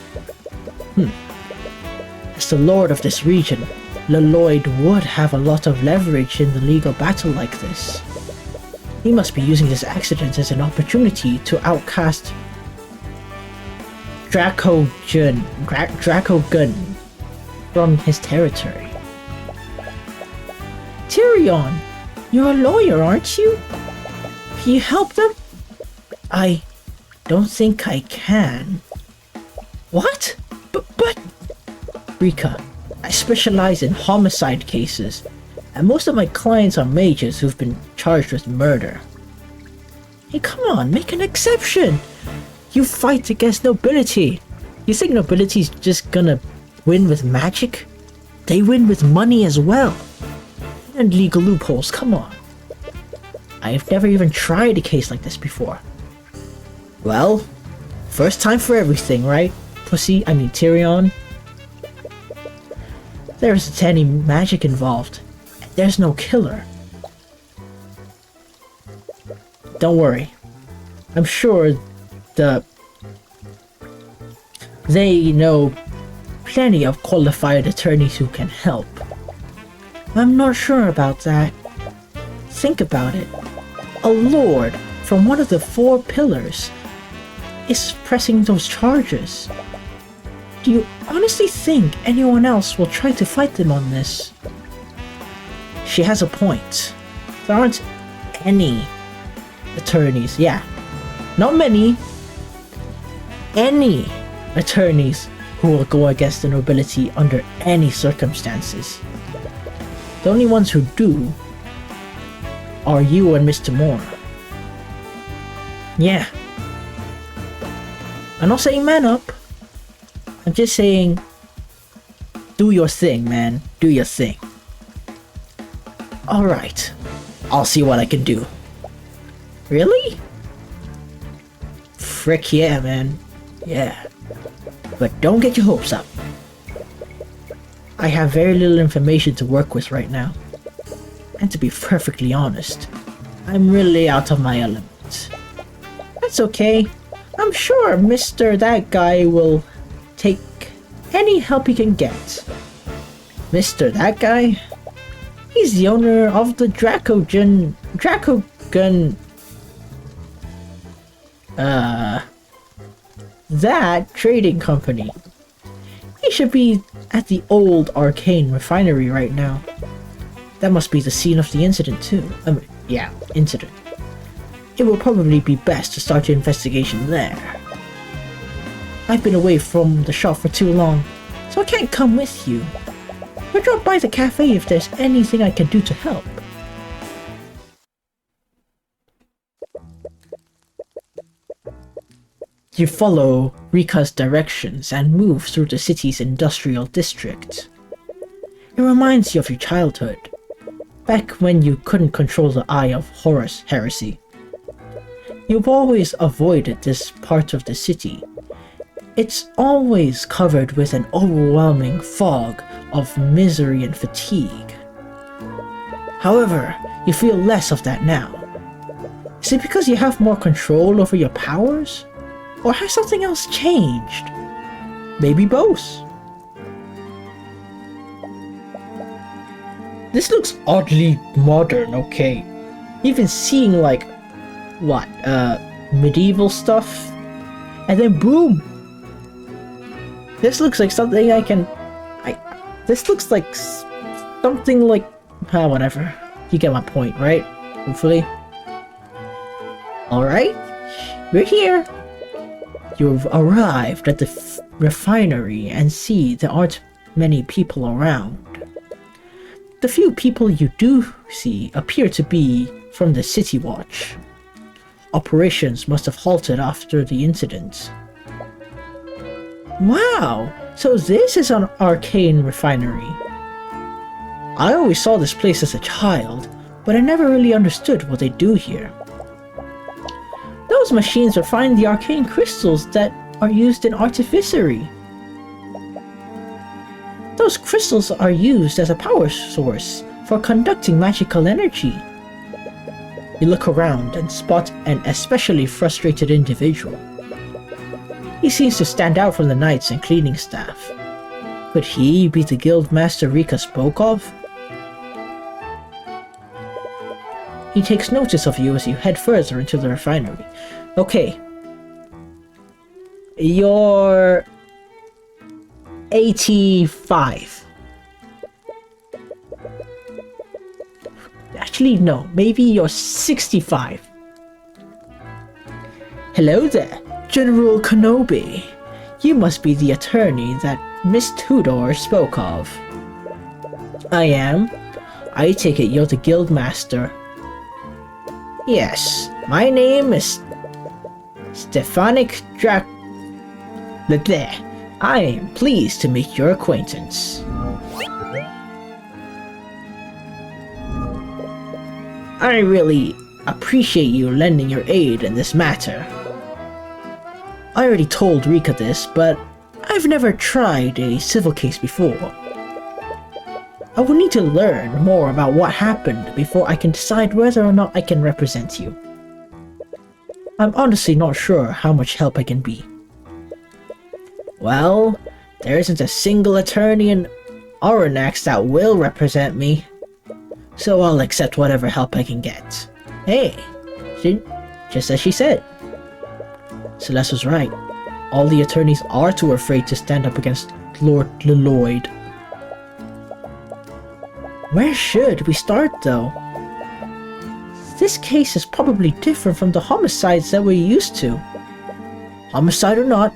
As the lord of this region, Lloyd would have a lot of leverage in the legal battle like this. He must be using this accident as an opportunity to outcast Draco Gun from his territory. Tyrion, you're a lawyer, aren't you? Can you help them? I don't think I can. What? But... Rika, I specialize in homicide cases, and most of my clients are mages who've been charged with murder. Hey, come on, make an exception! You fight against nobility. You think nobility's just gonna win with magic? They win with money as well. And legal loopholes, come on. I've never even tried a case like this before. Well, first time for everything, right? Tyrion. There isn't any magic involved. There's no killer. don't worry. I'm sure they know plenty of qualified attorneys who can help. I'm not sure about that. Think about it. A lord from one of the 4 pillars is pressing those charges. Do you honestly think anyone else will try to fight them on this? She has a point. There aren't any attorneys, yeah. Not many. Any attorneys who will go against the nobility under any circumstances. The only ones who do are you and Mr. Moore. Yeah. I'm not saying man up. I'm just saying do your thing, man. Do your thing. Alright. I'll see what I can do. Really? Frick yeah, man. Yeah. But don't get your hopes up. I have very little information to work with right now. And to be perfectly honest, I'm really out of my element. That's okay. I'm sure Mr. That Guy will take any help he can get. Mr. That Guy? He's the owner of the Dracogun... that trading company. He should be at the old Arcane refinery right now. That must be the scene of the incident too. Yeah, incident. It will probably be best to start your investigation there. I've been away from the shop for too long, so I can't come with you. But drop by the cafe if there's anything I can do to help. You follow Rika's directions and move through the city's industrial district. It reminds you of your childhood, back when you couldn't control the Eye of Horus heresy. You've always avoided this part of the city. It's always covered with an overwhelming fog of misery and fatigue. However, you feel less of that now. Is it because you have more control over your powers? Or has something else changed? Maybe both. This looks oddly modern, okay. Even seeing like, what, medieval stuff? And then boom! This looks like something I can... This looks like something like... whatever. You get my point, right? Hopefully. Alright, we're here. You've arrived at the refinery and see there aren't many people around. The few people you do see appear to be from the City Watch. Operations must have halted after the incident. Wow! So this is an Arcane refinery. I always saw this place as a child, but I never really understood what they do here. Those machines refine the arcane crystals that are used in artificery. Those crystals are used as a power source for conducting magical energy. You look around and spot an especially frustrated individual. He seems to stand out from the knights and cleaning staff. Could he be the guild master Rika spoke of? He takes notice of you as you head further into the refinery. Okay. You're 85. Actually, no. Maybe you're 65. Hello there, General Kenobi. You must be the attorney that Miss Tudor spoke of. I am. I take it you're the guild master. Yes, my name is Stefanik I am pleased to make your acquaintance. I really appreciate you lending your aid in this matter. I already told Rika this, but I've never tried a civil case before. I will need to learn more about what happened before I can decide whether or not I can represent you. I'm honestly not sure how much help I can be. Well, there isn't a single attorney in Oranax that will represent me, so I'll accept whatever help I can get. Hey, just as she said. Celeste was right. All the attorneys are too afraid to stand up against Lord Lloyd. Where should we start, though? This case is probably different from the homicides that we're used to. Homicide or not,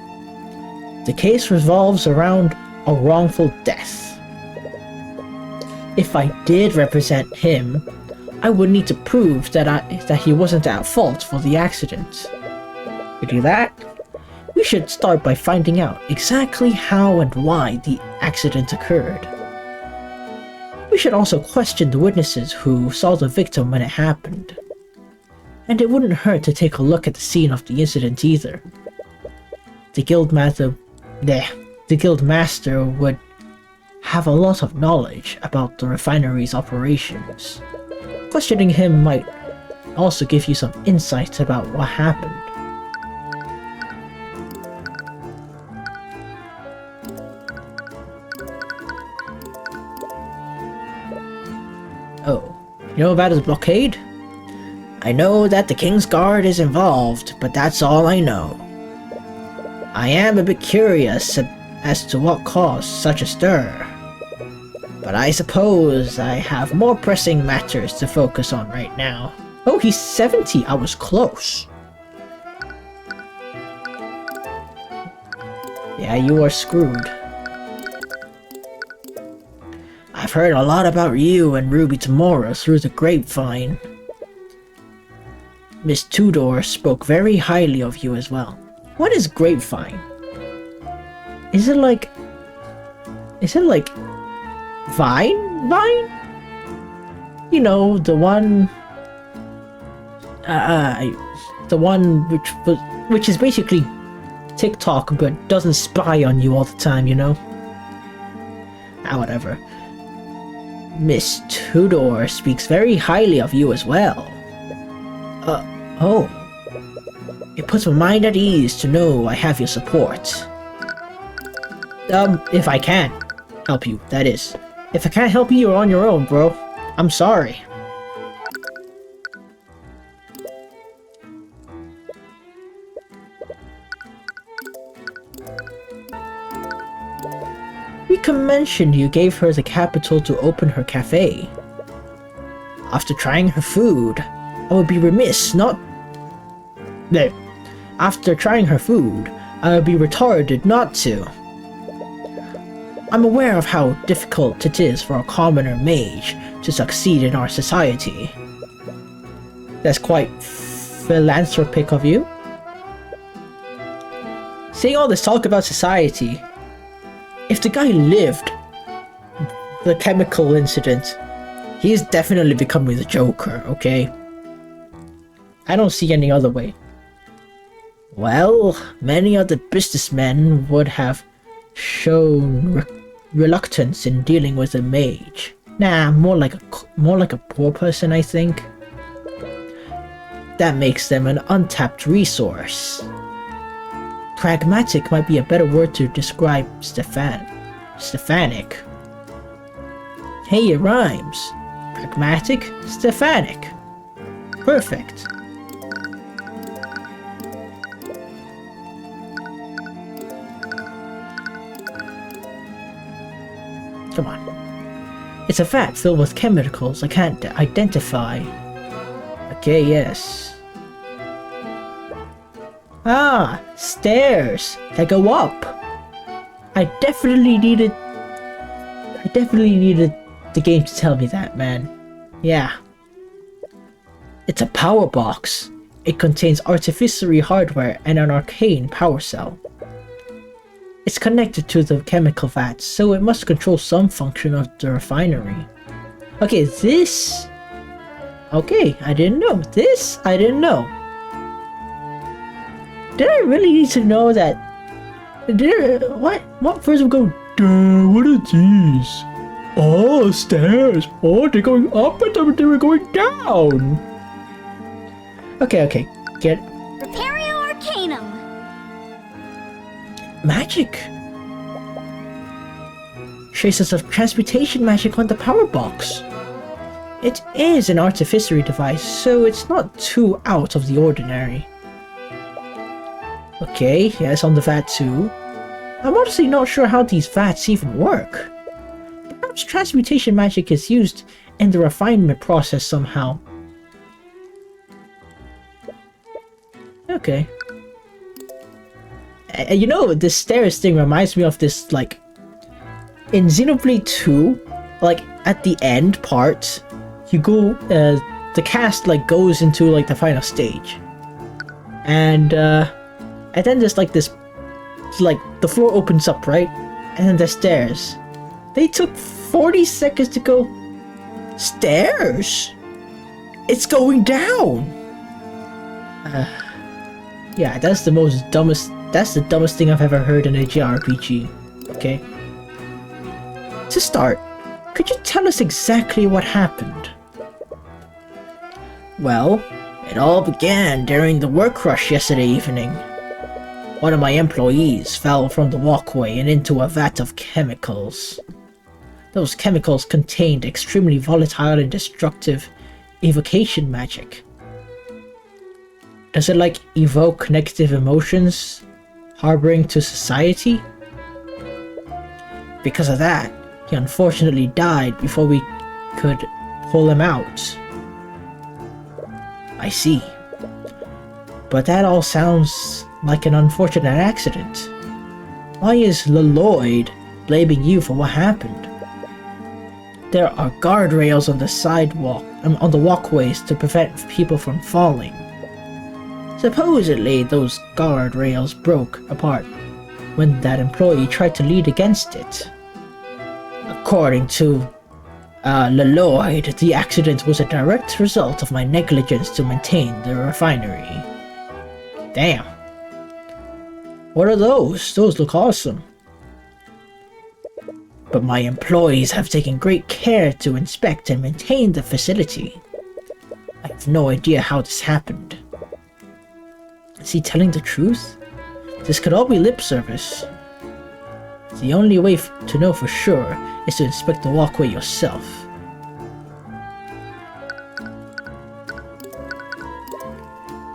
the case revolves around a wrongful death. If I did represent him, I would need to prove that he wasn't at fault for the accident. To do that, we should start by finding out exactly how and why the accident occurred. We should also question the witnesses who saw the victim when it happened. And it wouldn't hurt to take a look at the scene of the incident either. The guild master would have a lot of knowledge about the refinery's operations. Questioning him might also give you some insight about what happened. Oh, you know about his blockade? I know that the King's Guard is involved, but that's all I know. I am a bit curious as to what caused such a stir, but I suppose I have more pressing matters to focus on right now. Oh, he's 70. I was close. Yeah, you are screwed. I've heard a lot about you and Ruby Tamora through the grapevine. Miss Tudor spoke very highly of you as well. What is grapevine? Is it like Vine? You know, the one which is basically TikTok but doesn't spy on you all the time, you know? Whatever. Miss Tudor speaks very highly of you as well. Oh. It puts my mind at ease to know I have your support. If I can help you, that is. If I can't help you, you're on your own, bro. I'm sorry. Rika mentioned you gave her the capital to open her cafe. After trying her food, I would be remiss not... No. After trying her food, I would be retarded not to. I'm aware of how difficult it is for a commoner mage to succeed in our society. That's quite philanthropic of you. Saying all this talk about society, if the guy lived the chemical incident, he is definitely becoming the Joker, okay? I don't see any other way. Well, many other businessmen would have shown reluctance in dealing with a mage. Nah, more like a poor person, I think. That makes them an untapped resource. Pragmatic might be a better word to describe Stephanic. Hey, it rhymes. Pragmatic, Stephanic. Perfect. Come on. It's a vat filled with chemicals I can't identify. Okay, yes. Ah, stairs that go up. I definitely needed the game to tell me that, man. Yeah. It's a power box. It contains artificery hardware and an arcane power cell. It's connected to the chemical vats, so it must control some function of the refinery. Okay, this... Okay, I didn't know. This, I didn't know. Did I really need to know that? What person go, duh, what are these? Oh, stairs. Oh, they're going up, but they were going down. Okay, get Magic! Traces of transmutation magic on the power box. It is an artificery device, so it's not too out of the ordinary. Okay, yes, on the vat too. I'm honestly not sure how these vats even work. Perhaps transmutation magic is used in the refinement process somehow. Okay. You know, this stairs thing reminds me of this, like, in Xenoblade 2, like, at the end part, you go, the cast, like, goes into, like, the final stage. And then there's, like, this, like, the floor opens up, right? And then the stairs. They took 40 seconds to go, stairs? It's going down! Yeah, that's the dumbest thing I've ever heard in a JRPG, okay? To start, could you tell us exactly what happened? Well, it all began during the work rush yesterday evening. One of my employees fell from the walkway and into a vat of chemicals. Those chemicals contained extremely volatile and destructive evocation magic. Does it, like, evoke negative emotions, harboring to society? Because of that, he unfortunately died before we could pull him out. I see. But that all sounds like an unfortunate accident. Why is Lloyd blaming you for what happened? There are guardrails on the sidewalk, on the walkways to prevent people from falling. Supposedly, those guardrails broke apart when that employee tried to lean against it. According to Lloyd, the accident was a direct result of my negligence to maintain the refinery. Damn. What are those? Those look awesome. But my employees have taken great care to inspect and maintain the facility. I have no idea how this happened. Is he telling the truth? This could all be lip service. The only way to know for sure is to inspect the walkway yourself.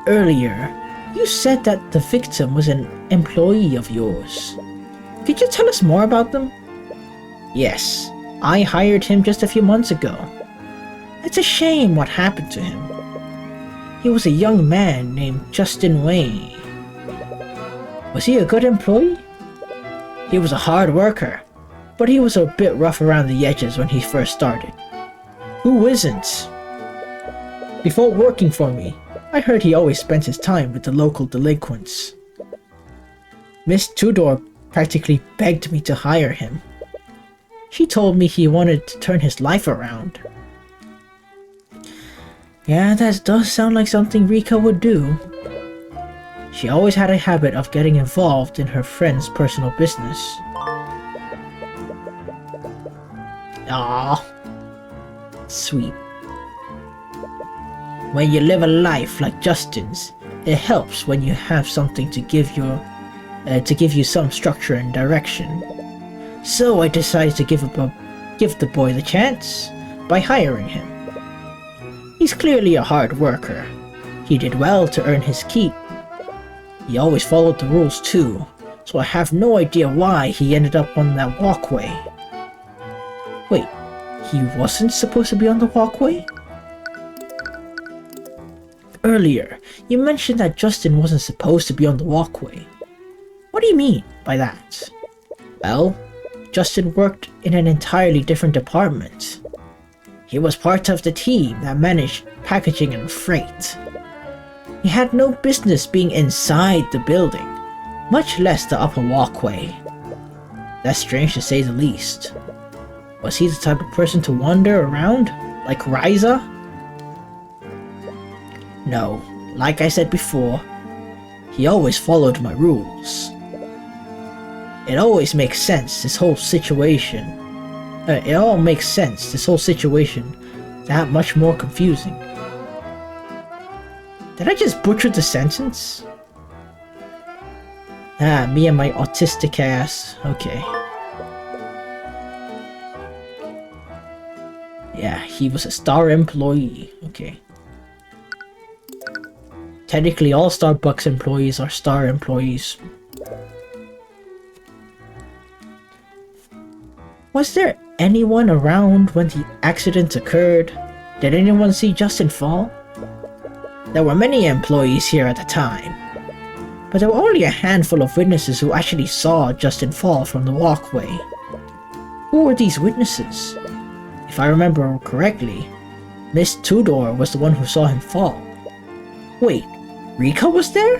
Earlier, you said that the victim was an employee of yours. Could you tell us more about them? Yes, I hired him just a few months ago. It's a shame what happened to him. He was a young man named Justin Wayne. Was he a good employee? He was a hard worker, but he was a bit rough around the edges when he first started. Who isn't? Before working for me, I heard he always spent his time with the local delinquents. Miss Tudor practically begged me to hire him. She told me he wanted to turn his life around. Yeah, that does sound like something Rika would do. She always had a habit of getting involved in her friend's personal business. Aww. Sweet. When you live a life like Justin's, it helps when you have something to give you some structure and direction. So I decided to give the boy the chance by hiring him. He's clearly a hard worker. He did well to earn his keep. He always followed the rules too, so I have no idea why he ended up on that walkway. Wait, he wasn't supposed to be on the walkway? Earlier, you mentioned that Justin wasn't supposed to be on the walkway. What do you mean by that? Well, Justin worked in an entirely different department. He was part of the team that managed packaging and freight. He had no business being inside the building, much less the upper walkway. That's strange to say the least. Was he the type of person to wander around, like Ryza? No, like I said before, he always followed my rules. It always makes sense, this whole situation. It all makes sense, this whole situation, that much more confusing. Did I just butcher the sentence? Ah, me and my autistic ass. Okay. Yeah, he was a star employee. Okay. Technically, all Starbucks employees are star employees. Was there anyone around when the accident occurred? Did anyone see Justin fall? There were many employees here at the time, but there were only a handful of witnesses who actually saw Justin fall from the walkway. Who were these witnesses? If I remember correctly, Miss Tudor was the one who saw him fall. Wait, Rika was there?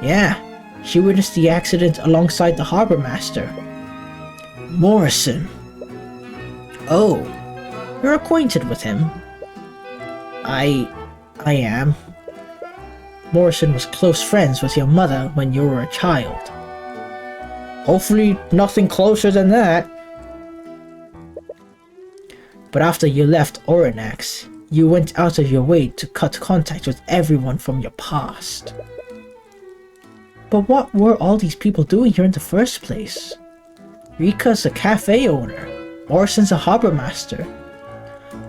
Yeah, she witnessed the accident alongside the harbor master. Morrison. Oh, you're acquainted with him? I am. Morrison was close friends with your mother when you were a child. Hopefully nothing closer than that. But after you left Oranax, you went out of your way to cut contact with everyone from your past. But what were all these people doing here in the first place? Rika's a cafe owner. Morrison's a harbor master.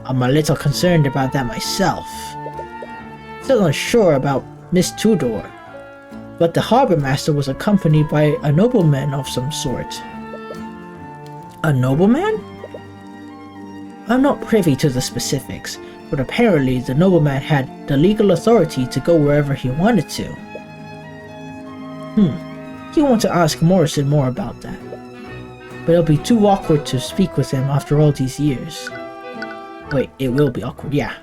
I'm a little concerned about that myself. Still unsure about Miss Tudor, but the harbor master was accompanied by a nobleman of some sort. A nobleman? I'm not privy to the specifics, but apparently the nobleman had the legal authority to go wherever he wanted to. You want to ask Morrison more about that, but it'll be too awkward to speak with him after all these years. Wait, it will be awkward, yeah.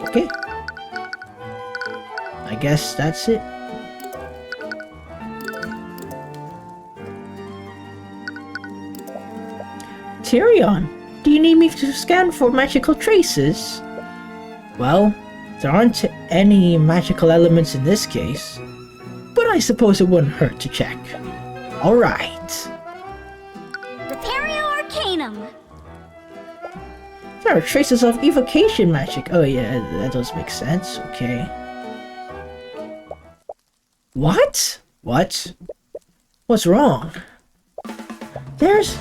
Okay. I guess that's it. Tyrion, do you need me to scan for magical traces? Well, there aren't any magical elements in this case, but I suppose it wouldn't hurt to check. Alright. Repario Arcanum. There are traces of evocation magic. Oh yeah, that does make sense. Okay. What? What? What's wrong? There's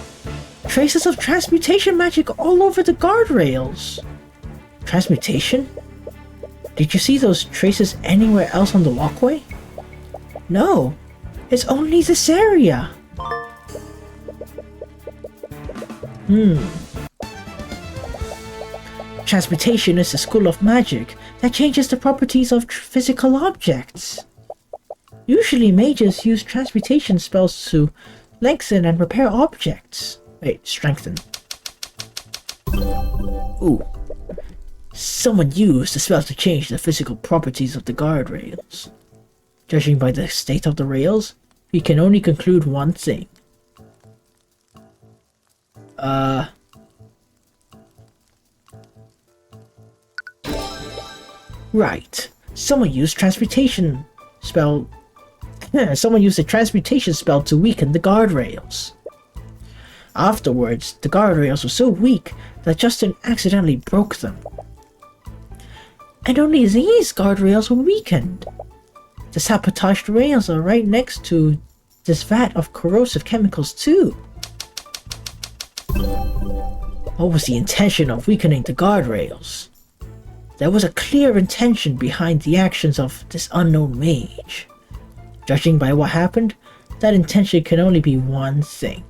traces of transmutation magic all over the guardrails. Transmutation? Did you see those traces anywhere else on the walkway? No, it's only this area. Transmutation is a school of magic that changes the properties of physical objects. Usually mages use transmutation spells to lengthen and repair objects. Wait, strengthen. Ooh. Someone used the spell to change the physical properties of the guardrails. Judging by the state of the rails, we can only conclude one thing. Right. Someone used transmutation spell. Someone used a transmutation spell to weaken the guardrails. Afterwards, the guardrails were so weak that Justin accidentally broke them. And only these guardrails were weakened. The sabotaged rails are right next to this vat of corrosive chemicals too. What was the intention of weakening the guardrails? There was a clear intention behind the actions of this unknown mage. Judging by what happened, that intention can only be one thing.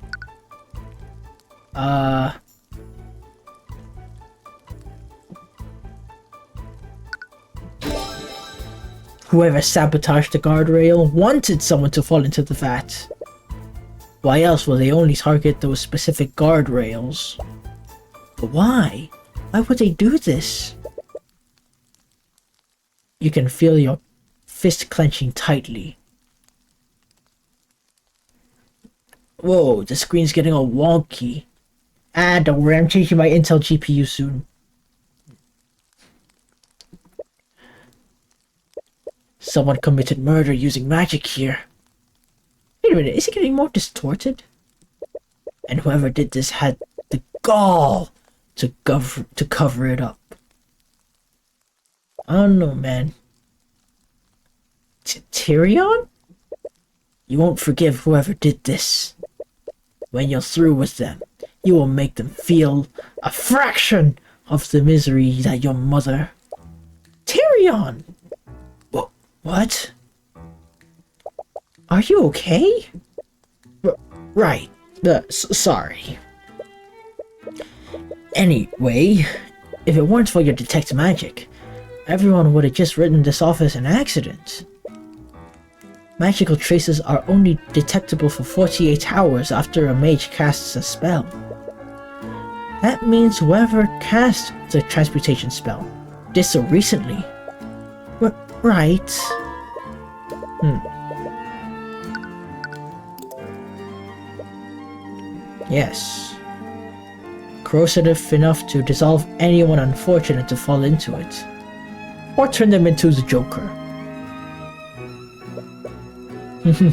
Whoever sabotaged the guardrail wanted someone to fall into the vat. Why else will they only target those specific guardrails? But why? Why would they do this? You can feel your fist clenching tightly. Whoa, the screen's getting all wonky. Ah, don't worry, I'm changing my Intel GPU soon. Someone committed murder using magic here. Wait a minute, is it getting more distorted? And whoever did this had the gall to cover it up. I don't know, man. Tyrion? You won't forgive whoever did this. When you're through with them, you will make them feel a fraction of the misery that your mother... Tyrion! What? Are you okay? Right. Sorry. Anyway, if it weren't for your detect magic, everyone would have just written this off as an accident. Magical traces are only detectable for 48 hours after a mage casts a spell. That means whoever cast the transmutation spell did so recently. Right. Yes. Corrosive enough to dissolve anyone unfortunate to fall into it. Or turn them into the Joker.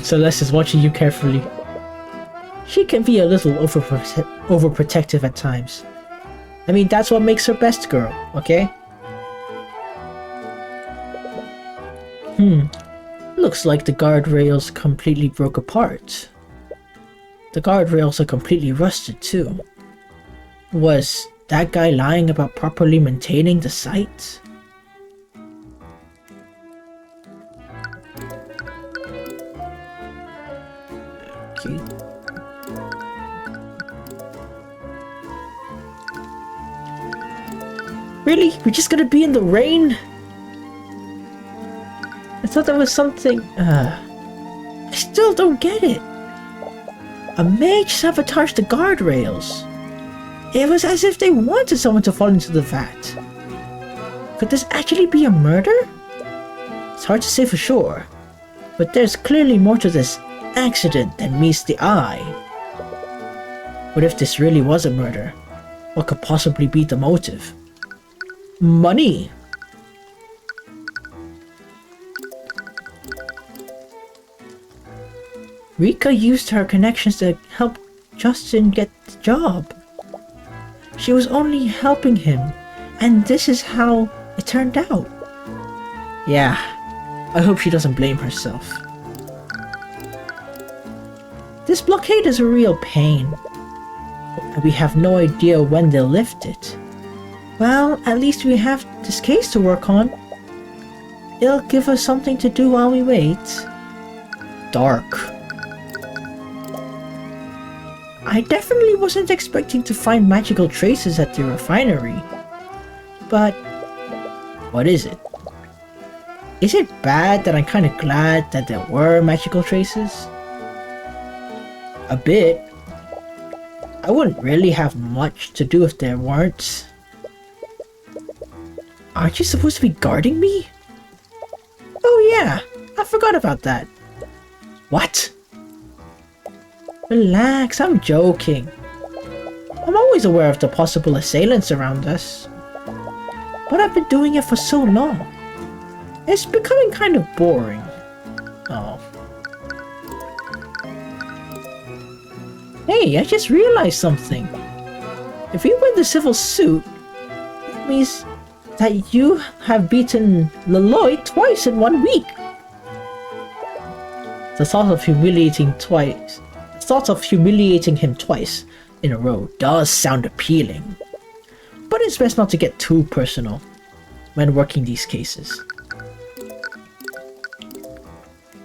Celeste is watching you carefully. She can be a little overprotective at times. I mean, that's what makes her best girl, okay? Looks like the guardrails completely broke apart. The guardrails are completely rusted too. Was that guy lying about properly maintaining the site? Okay. Really? We're just gonna be in the rain? I thought that was something... I still don't get it. A mage sabotaged the guardrails. It was as if they wanted someone to fall into the vat. Could this actually be a murder? It's hard to say for sure, but there's clearly more to this accident than meets the eye. What if this really was a murder? What could possibly be the motive? Money! Rika used her connections to help Justin get the job. She was only helping him, and this is how it turned out. Yeah, I hope she doesn't blame herself. This blockade is a real pain. We have no idea when they'll lift it. Well, at least we have this case to work on. It'll give us something to do while we wait. Dark. I definitely wasn't expecting to find magical traces at the refinery. But what is it? Is it bad that I'm kind of glad that there were magical traces? A bit. I wouldn't really have much to do if there weren't. Aren't you supposed to be guarding me? Oh yeah, I forgot about that. What? Relax, I'm joking. I'm always aware of the possible assailants around us. But I've been doing it for so long. It's becoming kind of boring. Oh. Hey, I just realized something. If we win the civil suit, that means that you have beaten Leloy twice in 1 week. The thought of humiliating him twice in a row does sound appealing. But it's best not to get too personal when working these cases.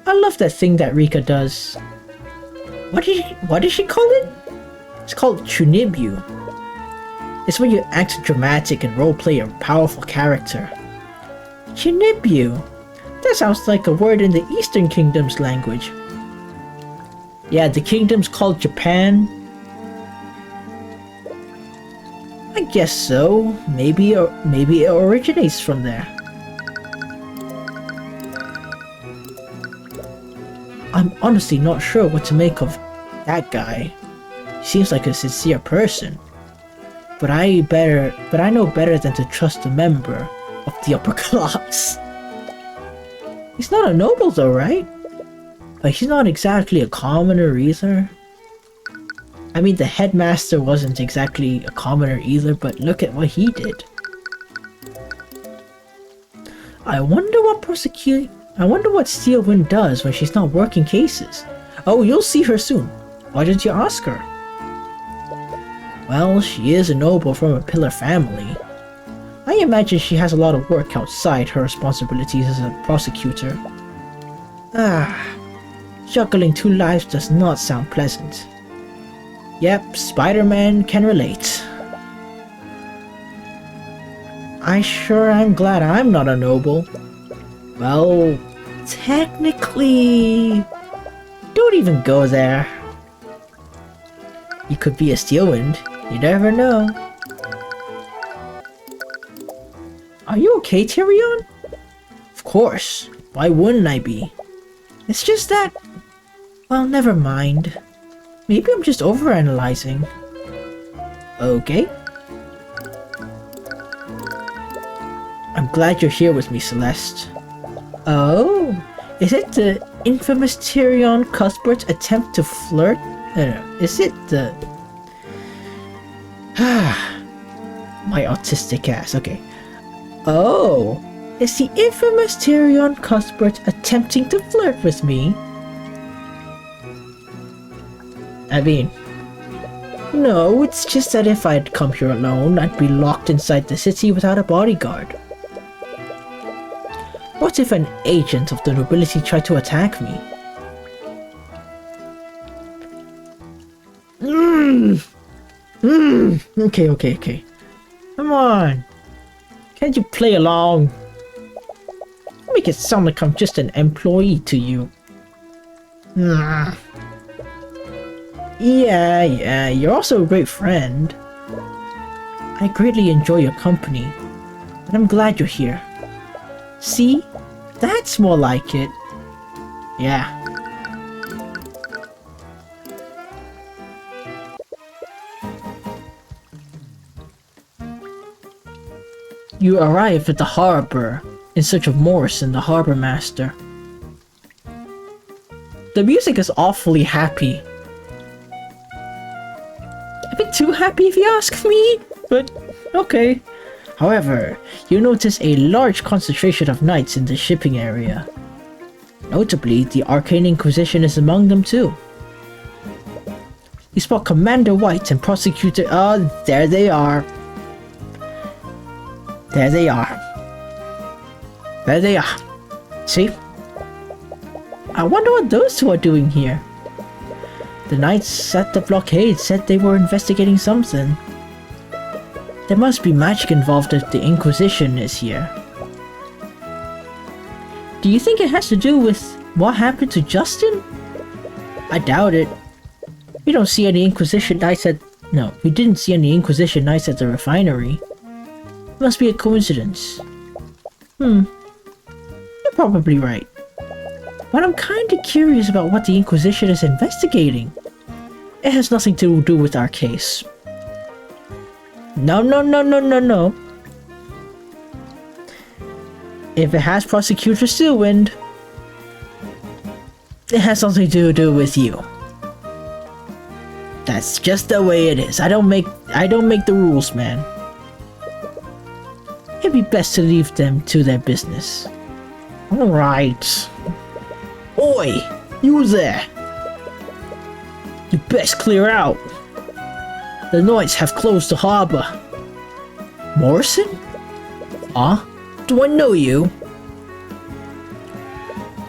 I love that thing that Rika does. What did she call it? It's called Chunibyu. It's when you act dramatic and roleplay a powerful character. Chunibyu. That sounds like a word in the Eastern Kingdom's language. Yeah, the kingdom's called Japan. I guess so. Maybe it originates from there. I'm honestly not sure what to make of that guy. He seems like a sincere person. But I know better than to trust a member of the upper class. He's not a noble though, right? But he's not exactly a commoner either. I mean, the headmaster wasn't exactly a commoner either, but look at what he did. I wonder what Steelwind does when she's not working cases. Oh, you'll see her soon. Why didn't you ask her? Well, she is a noble from a pillar family. I imagine she has a lot of work outside her responsibilities as a prosecutor. Juggling two lives does not sound pleasant. Yep, Spider-Man can relate. I'm glad I'm not a noble. Well, technically... Don't even go there. You could be a Steelwind. You never know. Are you okay, Tyrion? Of course. Why wouldn't I be? It's just that... Well, never mind. Maybe I'm just overanalyzing. Okay. I'm glad you're here with me, Celeste. Oh, is it the infamous Tyrion Cuthbert's attempt to flirt? No, is it the... My autistic ass, okay. Oh, it's the infamous Tyrion Cuthbert attempting to flirt with me? I mean... No, it's just that if I'd come here alone, I'd be locked inside the city without a bodyguard. What if an agent of the nobility tried to attack me? Okay. Come on. Can't you play along? Make it sound like I'm just an employee to you. Yeah, you're also a great friend. I greatly enjoy your company, and I'm glad you're here. See? That's more like it. Yeah. You arrived at the harbor in search of Morrison, the harbor master. The music is awfully happy. A bit too happy if you ask me, but okay. However, you notice a large concentration of knights in the shipping area. Notably, the Arcane Inquisition is among them too. You spot Commander White and Prosecutor... Oh, there they are. There they are. There they are. See? I wonder what those two are doing here. The knights at the blockade said they were investigating something. There must be magic involved if the Inquisition is here. Do you think it has to do with what happened to Justin? I doubt it. We don't see any Inquisition knights at... No, we didn't see any Inquisition knights at the refinery. It must be a coincidence. You're probably right. But I'm kinda curious about what the Inquisition is investigating. It has nothing to do with our case. No. If it has Prosecutor Steelwind, it has something to do with you. That's just the way it is. I don't make the rules, man. It'd be best to leave them to their business. Alright. Oi! You there! You best clear out. The knights have closed the harbor. Morrison? Huh? Do I know you?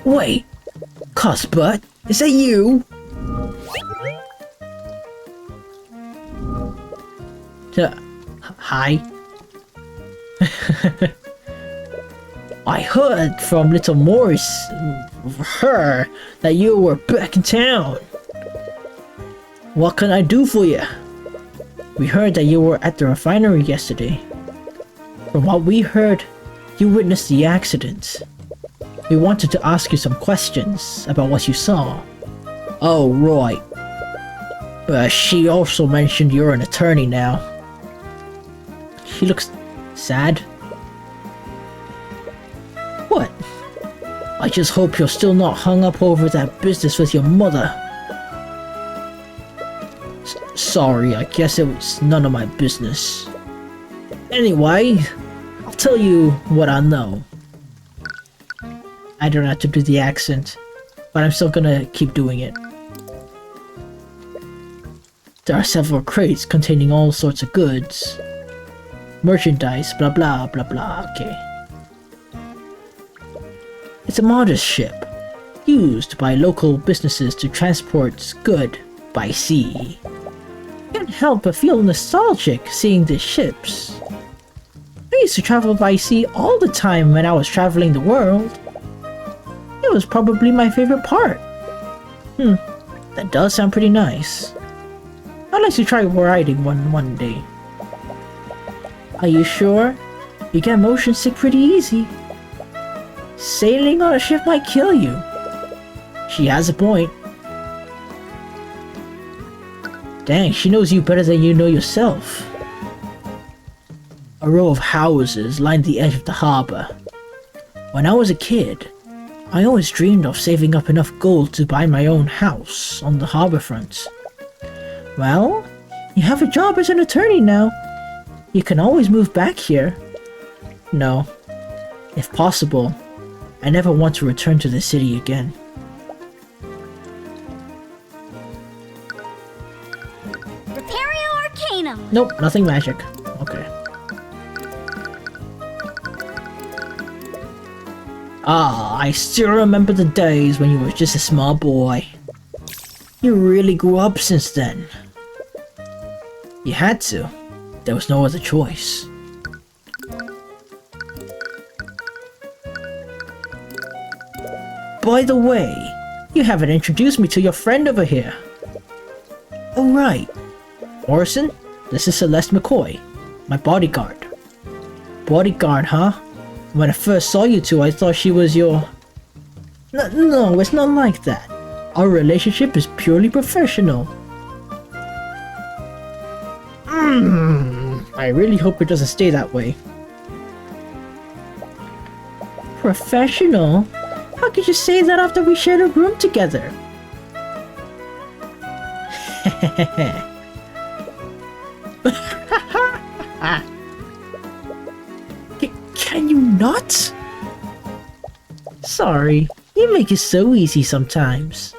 Wait, Cuthbert, is that you? Hi. I heard from little Morris, her, that you were back in town. What can I do for you? We heard that you were at the refinery yesterday. From what we heard, you witnessed the accident. We wanted to ask you some questions about what you saw. Oh, right. She also mentioned you're an attorney now. She looks sad. What? I just hope you're still not hung up over that business with your mother. Sorry, I guess it was none of my business. Anyway, I'll tell you what I know. I don't have to do the accent, but I'm still gonna keep doing it. There are several crates containing all sorts of goods. Merchandise, blah blah blah blah, okay. It's a modest ship, used by local businesses to transport goods by sea. Can't help but feel nostalgic seeing the ships. I used to travel by sea all the time when I was traveling the world. It was probably my favorite part. That does sound pretty nice. I'd like to try riding one day. Are you sure? You get motion sick pretty easy. Sailing on a ship might kill you. She has a point. Dang, she knows you better than you know yourself. A row of houses lined the edge of the harbor. When I was a kid, I always dreamed of saving up enough gold to buy my own house on the harbor front. Well, you have a job as an attorney now. You can always move back here. No. If possible, I never want to return to the city again. Repario Arcanum! Nope, nothing magic. Okay. Ah, I still remember the days when you were just a small boy. You really grew up since then. You had to. There was no other choice. By the way, you haven't introduced me to your friend over here. Oh right. Morrison, this is Celeste McCoy, my bodyguard. Bodyguard, huh? When I first saw you two, I thought she was your... No, it's not like that. Our relationship is purely professional. I really hope it doesn't stay that way. Professional? How could you say that after we shared a room together? Can you not? Sorry, you make it so easy sometimes.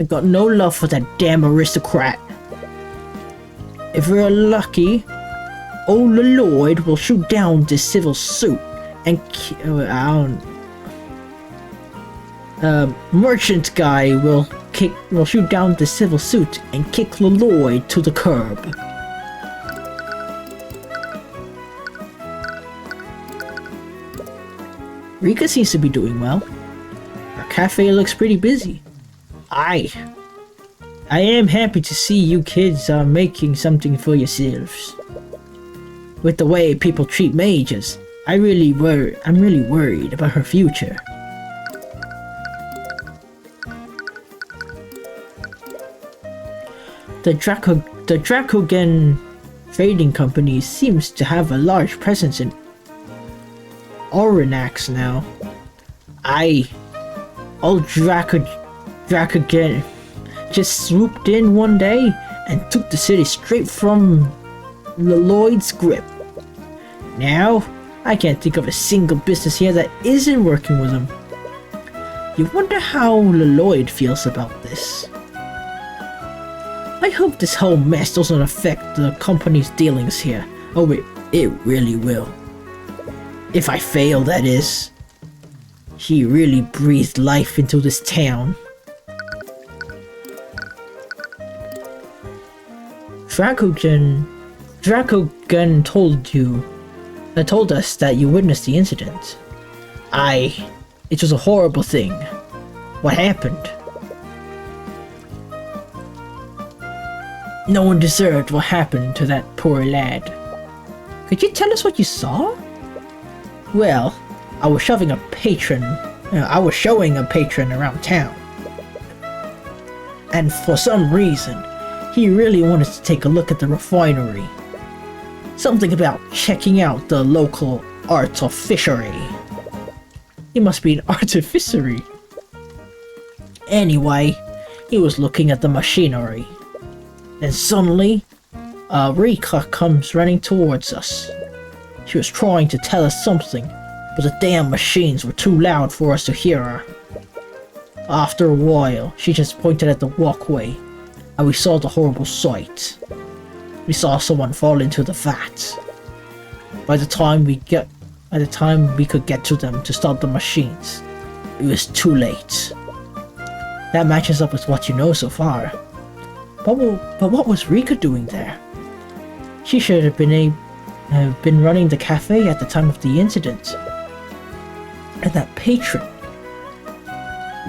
I got no love for that damn aristocrat. If we're lucky, old Lloyd will shoot down this civil suit and merchant guy will shoot down the civil suit and kick Lloyd to the curb. Rika seems to be doing well. Our cafe looks pretty busy. I am happy to see you kids are making something for yourselves. With the way people treat mages, I'm really worried about her future. The Dracogen trading company seems to have a large presence in Oranax now. Old Dracogen just swooped in one day and took the city straight from Lloyd's grip. Now, I can't think of a single business here that isn't working with him. You wonder how Lloyd feels about this. I hope this whole mess doesn't affect the company's dealings here. Oh, it really will. If I fail, that is. He really breathed life into this town. Dracogen told us that you witnessed the incident. It was a horrible thing. What happened? No one deserved what happened to that poor lad. Could you tell us what you saw? Well, I was showing a patron around town. And for some reason, he really wanted to take a look at the refinery. Something about checking out the local artificery. He must be an artificery. Anyway, he was looking at the machinery. Then suddenly, Rika comes running towards us. She was trying to tell us something, but the damn machines were too loud for us to hear her. After a while, she just pointed at the walkway, and we saw the horrible sight. We saw someone fall into the vat. By the time we could get to them to stop the machines, it was too late. That matches up with what you know so far. But what was Rika doing there? She should have been running the cafe at the time of the incident. And that patron,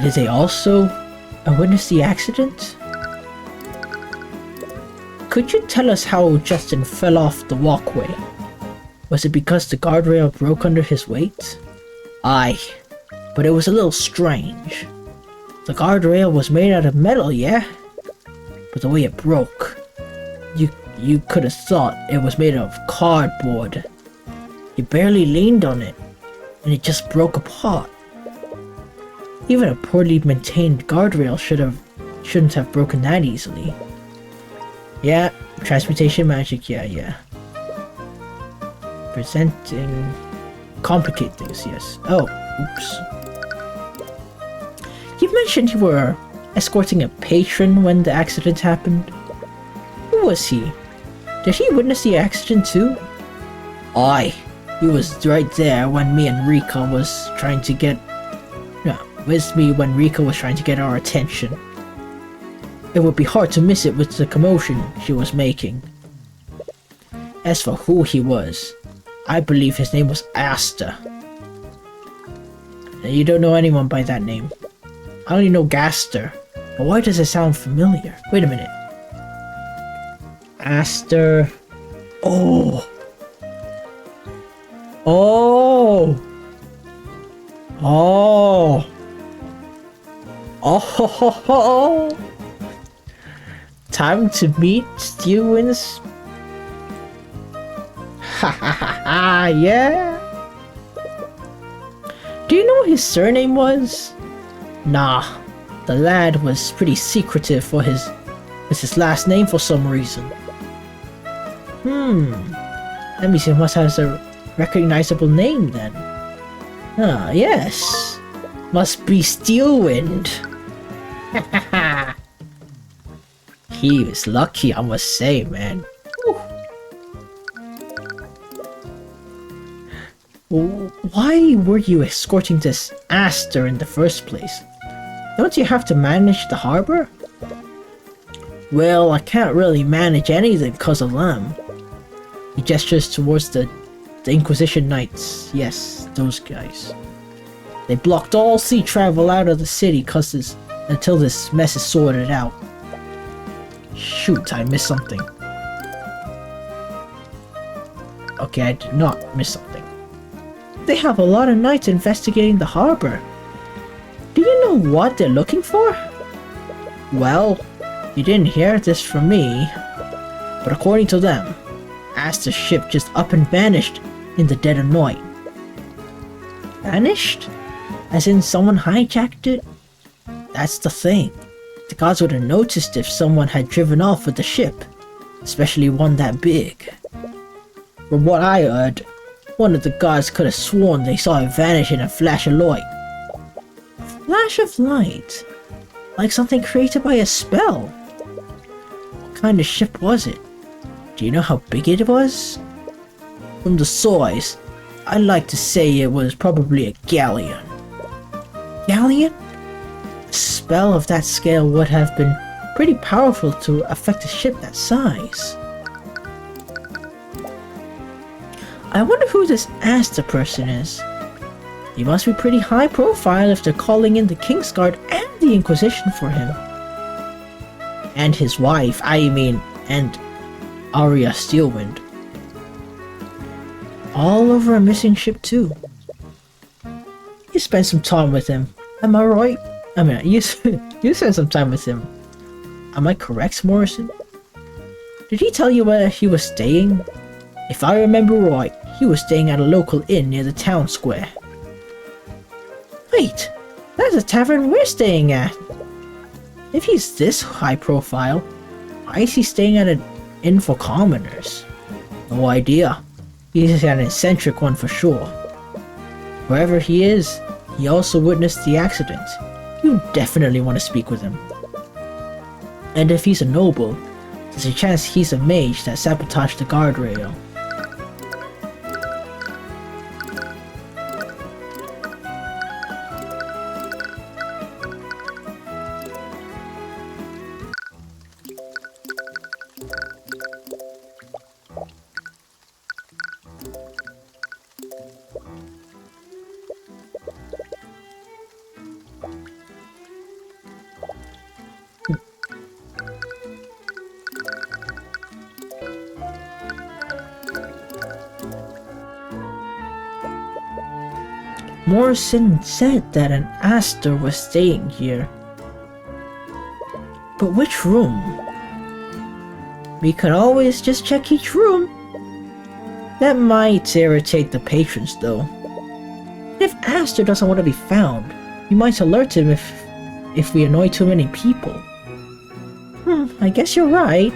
did they also witness the accident? Could you tell us how Justin fell off the walkway? Was it because the guardrail broke under his weight? Aye, but it was a little strange. The guardrail was made out of metal, yeah? But the way it broke, you could have thought it was made of cardboard. He barely leaned on it, and it just broke apart. Even a poorly maintained guardrail shouldn't have broken that easily. Yeah, transportation magic, yeah. Presenting... complicate things, yes. Oh, oops. You mentioned you were escorting a patron when the accident happened. Who was he? Did he witness the accident too? Aye, he was right there when me and Rika was trying to get... when Rika was trying to get our attention. It would be hard to miss it with the commotion she was making. As for who he was, I believe his name was Asta. You don't know anyone by that name. I only know Gaster, but why does it sound familiar? Wait a minute. Aster... Oh! Time to meet Stewins. Ha ha ha ha, yeah! Do you know what his surname was? Nah, the lad was pretty secretive with his last name for some reason. Let me see, must have a recognizable name then. Ah, yes. Must be Steelwind. He was lucky, I must say, man. Why were you escorting this Aster in the first place? Don't you have to manage the harbor? Well, I can't really manage anything because of them. He gestures towards the Inquisition Knights. Yes, those guys. They blocked all sea travel out of the city until this mess is sorted out. Shoot, I missed something. Okay, I did not miss something. They have a lot of knights investigating the harbor. Do you know what they're looking for? Well, you didn't hear this from me, but according to them, Asta's ship just up and vanished in the dead of night. Vanished? As in someone hijacked it? That's the thing. The gods would have noticed if someone had driven off with the ship, especially one that big. From what I heard, one of the gods could have sworn they saw it vanish in a flash of light. Flash of light? Like something created by a spell? What kind of ship was it? Do you know how big it was? From the size, I'd like to say it was probably a galleon. Galleon? A spell of that scale would have been pretty powerful to affect a ship that size. I wonder who this Asta person is. He must be pretty high profile if they're calling in the Kingsguard and the Inquisition for him. And his wife, and Arya Steelwind. All over a missing ship too. You spent some time with him, am I right? You spent some time with him. Am I correct, Morrison? Did he tell you where he was staying? If I remember right, he was staying at a local inn near the town square. Wait, that's the tavern we're staying at. If he's this high profile, why is he staying at an inn for commoners? No idea. He's an eccentric one for sure. Wherever he is, he also witnessed the accident. You definitely want to speak with him. And if he's a noble, there's a chance he's a mage that sabotaged the guardrail. Morrison said that an Aster was staying here. But which room? We could always just check each room. That might irritate the patrons though. If Aster doesn't want to be found, we might alert him if we annoy too many people. I guess you're right.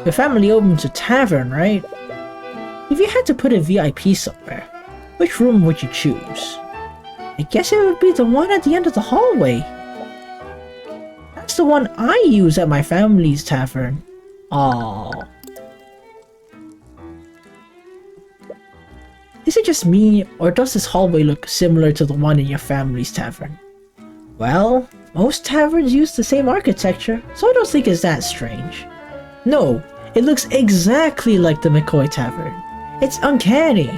Your family owns a tavern, right? If you had to put a VIP somewhere, which room would you choose? I guess it would be the one at the end of the hallway. That's the one I use at my family's tavern. Aww. Is it just me, or does this hallway look similar to the one in your family's tavern? Well, most taverns use the same architecture, so I don't think it's that strange. No, it looks exactly like the McCoy Tavern. It's uncanny.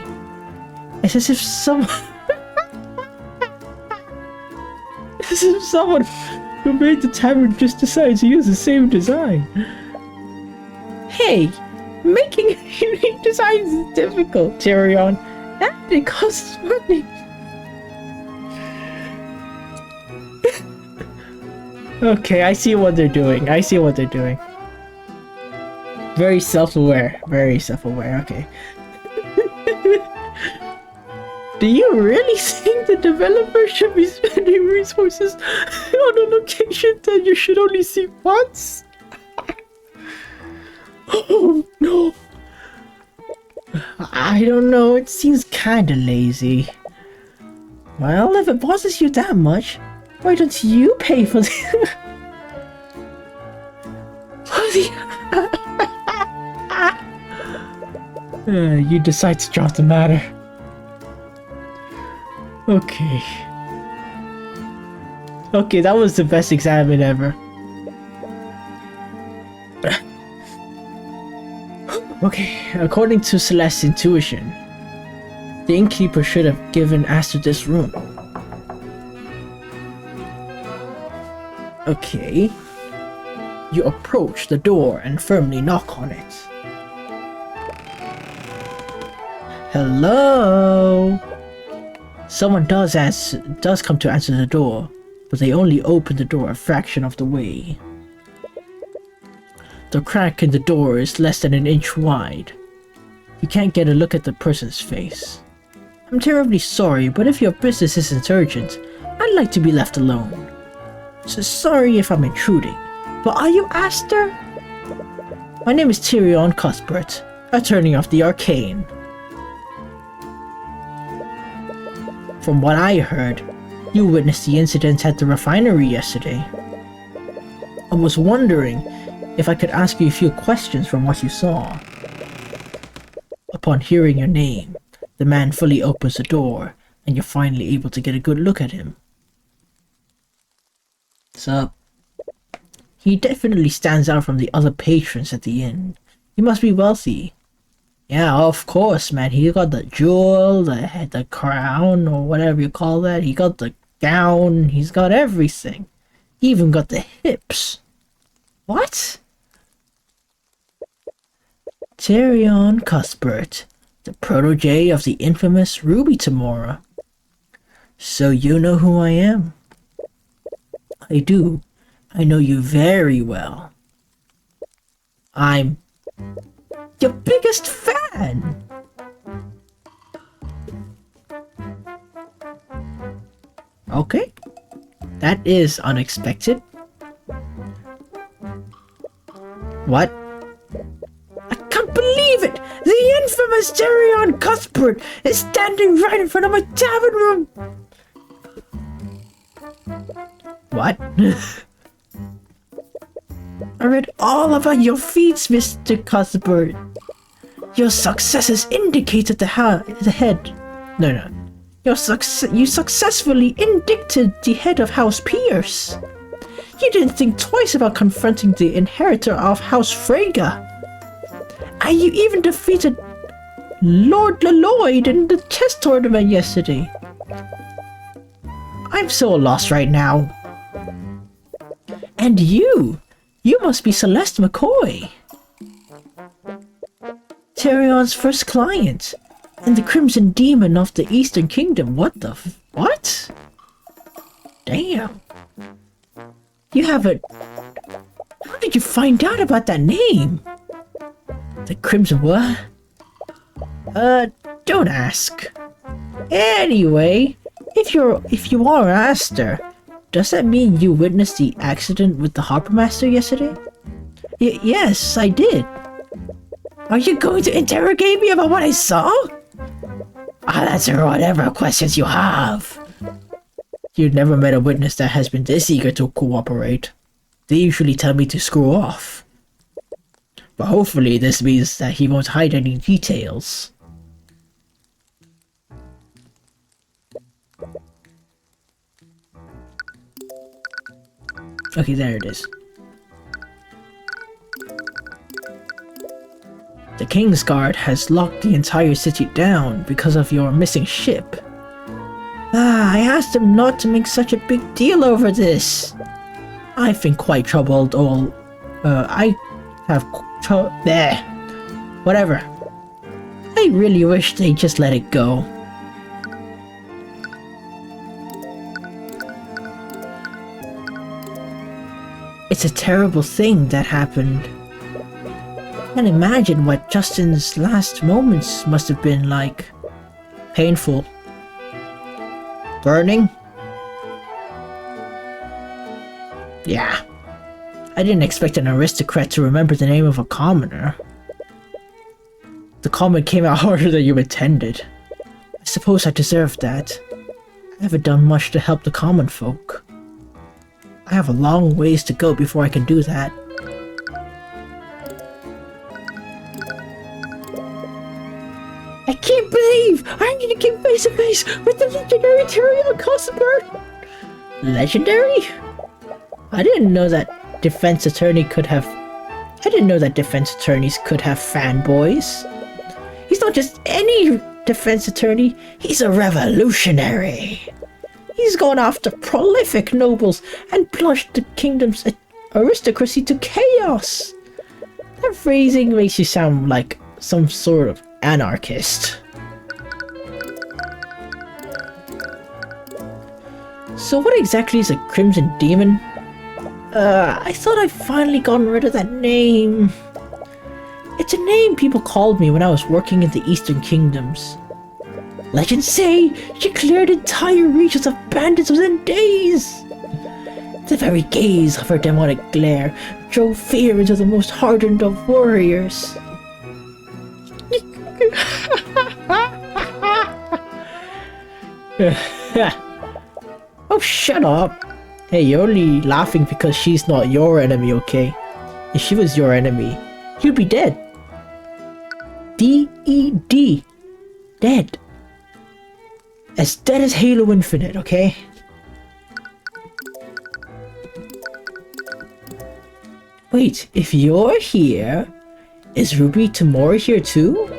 It's as if someone who made the tavern just decided to use the same design. Hey, making unique designs is difficult, Tyrion. That costs money. Okay, I see what they're doing. Very self-aware. Okay. Do you really think the developer should be spending resources on a location that you should only see once? Oh no. I don't know, it seems kinda lazy. Well, if it bothers you that much, why don't you pay for the... You decide to drop the matter. Okay. Okay, that was the best examine ever. Okay, according to Celeste's intuition, the innkeeper should have given Aster this room. Okay. You approach the door and firmly knock on it. Hello? Someone does come to answer the door, but they only open the door a fraction of the way. The crack in the door is less than an inch wide. You can't get a look at the person's face. I'm terribly sorry, but if your business isn't urgent, I'd like to be left alone. So sorry if I'm intruding, but are you Aster? My name is Tyrion Cuthbert, attorney of the Arcane. From what I heard, you witnessed the incident at the refinery yesterday. I was wondering if I could ask you a few questions from what you saw. Upon hearing your name, the man fully opens the door, and you're finally able to get a good look at him. Sup? He definitely stands out from the other patrons at the inn. He must be wealthy. Yeah, of course, man. He got the jewel, the crown, or whatever you call that. He got the gown. He's got everything. He even got the hips. What? Tyrion Cuthbert, the protege of the infamous Ruby Tamora. So you know who I am? I do. I know you very well. I'm your biggest fan! Okay. That is unexpected. What? I can't believe it! The infamous Tyrion Cuthbert is standing right in front of my tavern room! What? I read all about your feats, Mr. Cuthbert. Your successes indicated the head. No. You successfully indicted the head of House Pierce. You didn't think twice about confronting the inheritor of House Freyga. And you even defeated Lord Lloyd in the chess tournament yesterday. I'm so lost right now. And you must be Celeste McCoy. Tyrion's first client, and the Crimson Demon of the Eastern Kingdom. What? Damn. You haven't... How did you find out about that name? The Crimson what? Don't ask. Anyway, if you are Aster, does that mean you witnessed the accident with the Harper Master yesterday? Yes, I did. Are you going to interrogate me about what I saw? I'll answer whatever questions you have. You've never met a witness that has been this eager to cooperate. They usually tell me to screw off. But hopefully this means that he won't hide any details. Okay, there it is. The King's Guard has locked the entire city down because of your missing ship. I asked them not to make such a big deal over this. I've been quite troubled whatever. I really wish they just let it go. It's a terrible thing that happened. And imagine what Justin's last moments must have been like. Painful. Burning? Yeah. I didn't expect an aristocrat to remember the name of a commoner. The comment came out harder than you intended. I suppose I deserved that. I haven't done much to help the common folk. I have a long ways to go before I can do that. I can't believe I need to get face to face with the legendary Tyrion Cuthbert! Legendary? I didn't know that defense attorneys could have fanboys. He's not just any defense attorney, he's a revolutionary. He's gone after prolific nobles and plunged the kingdom's aristocracy to chaos. That phrasing makes you sound like some sort of anarchist. So what exactly is a Crimson Demon? I thought I'd finally gotten rid of that name. It's a name people called me when I was working in the Eastern Kingdoms. Legends say she cleared entire regions of bandits within days. The very gaze of her demonic glare drove fear into the most hardened of warriors. Oh, shut up. Hey, you're only laughing because she's not your enemy, okay? If she was your enemy, you'd be dead. D-E-D. Dead. As dead as Halo Infinite, okay? Wait, if you're here, is Ruby Tamori here too?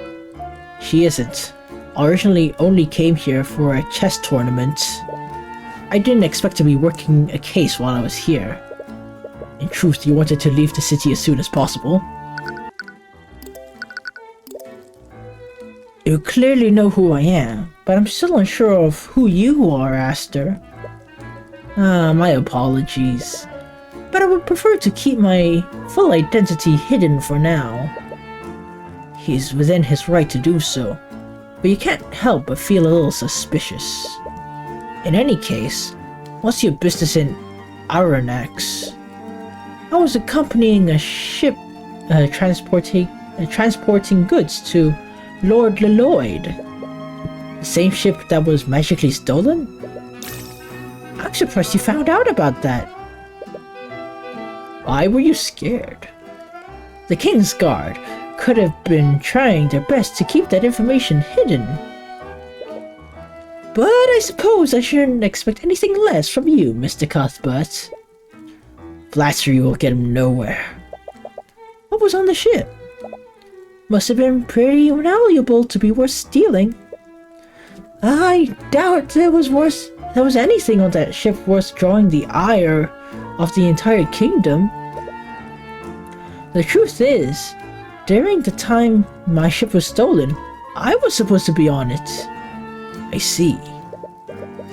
She isn't. Originally only came here for a chess tournament. I didn't expect to be working a case while I was here. In truth, you wanted to leave the city as soon as possible. You clearly know who I am, but I'm still unsure of who you are, Aster. My apologies. But I would prefer to keep my full identity hidden for now. He's within his right to do so, but you can't help but feel a little suspicious. In any case, what's your business in Aranax? I was accompanying a ship transporting goods to Lord Lloyd. The same ship that was magically stolen? I'm surprised you found out about that. Why were you scared? The King's Guard could have been trying their best to keep that information hidden. But I suppose I shouldn't expect anything less from you, Mr. Cuthbert. Flattery will get him nowhere. What was on the ship? Must have been pretty valuable to be worth stealing. I doubt there was anything on that ship worth drawing the ire of the entire kingdom. The truth is, during the time my ship was stolen, I was supposed to be on it. I see.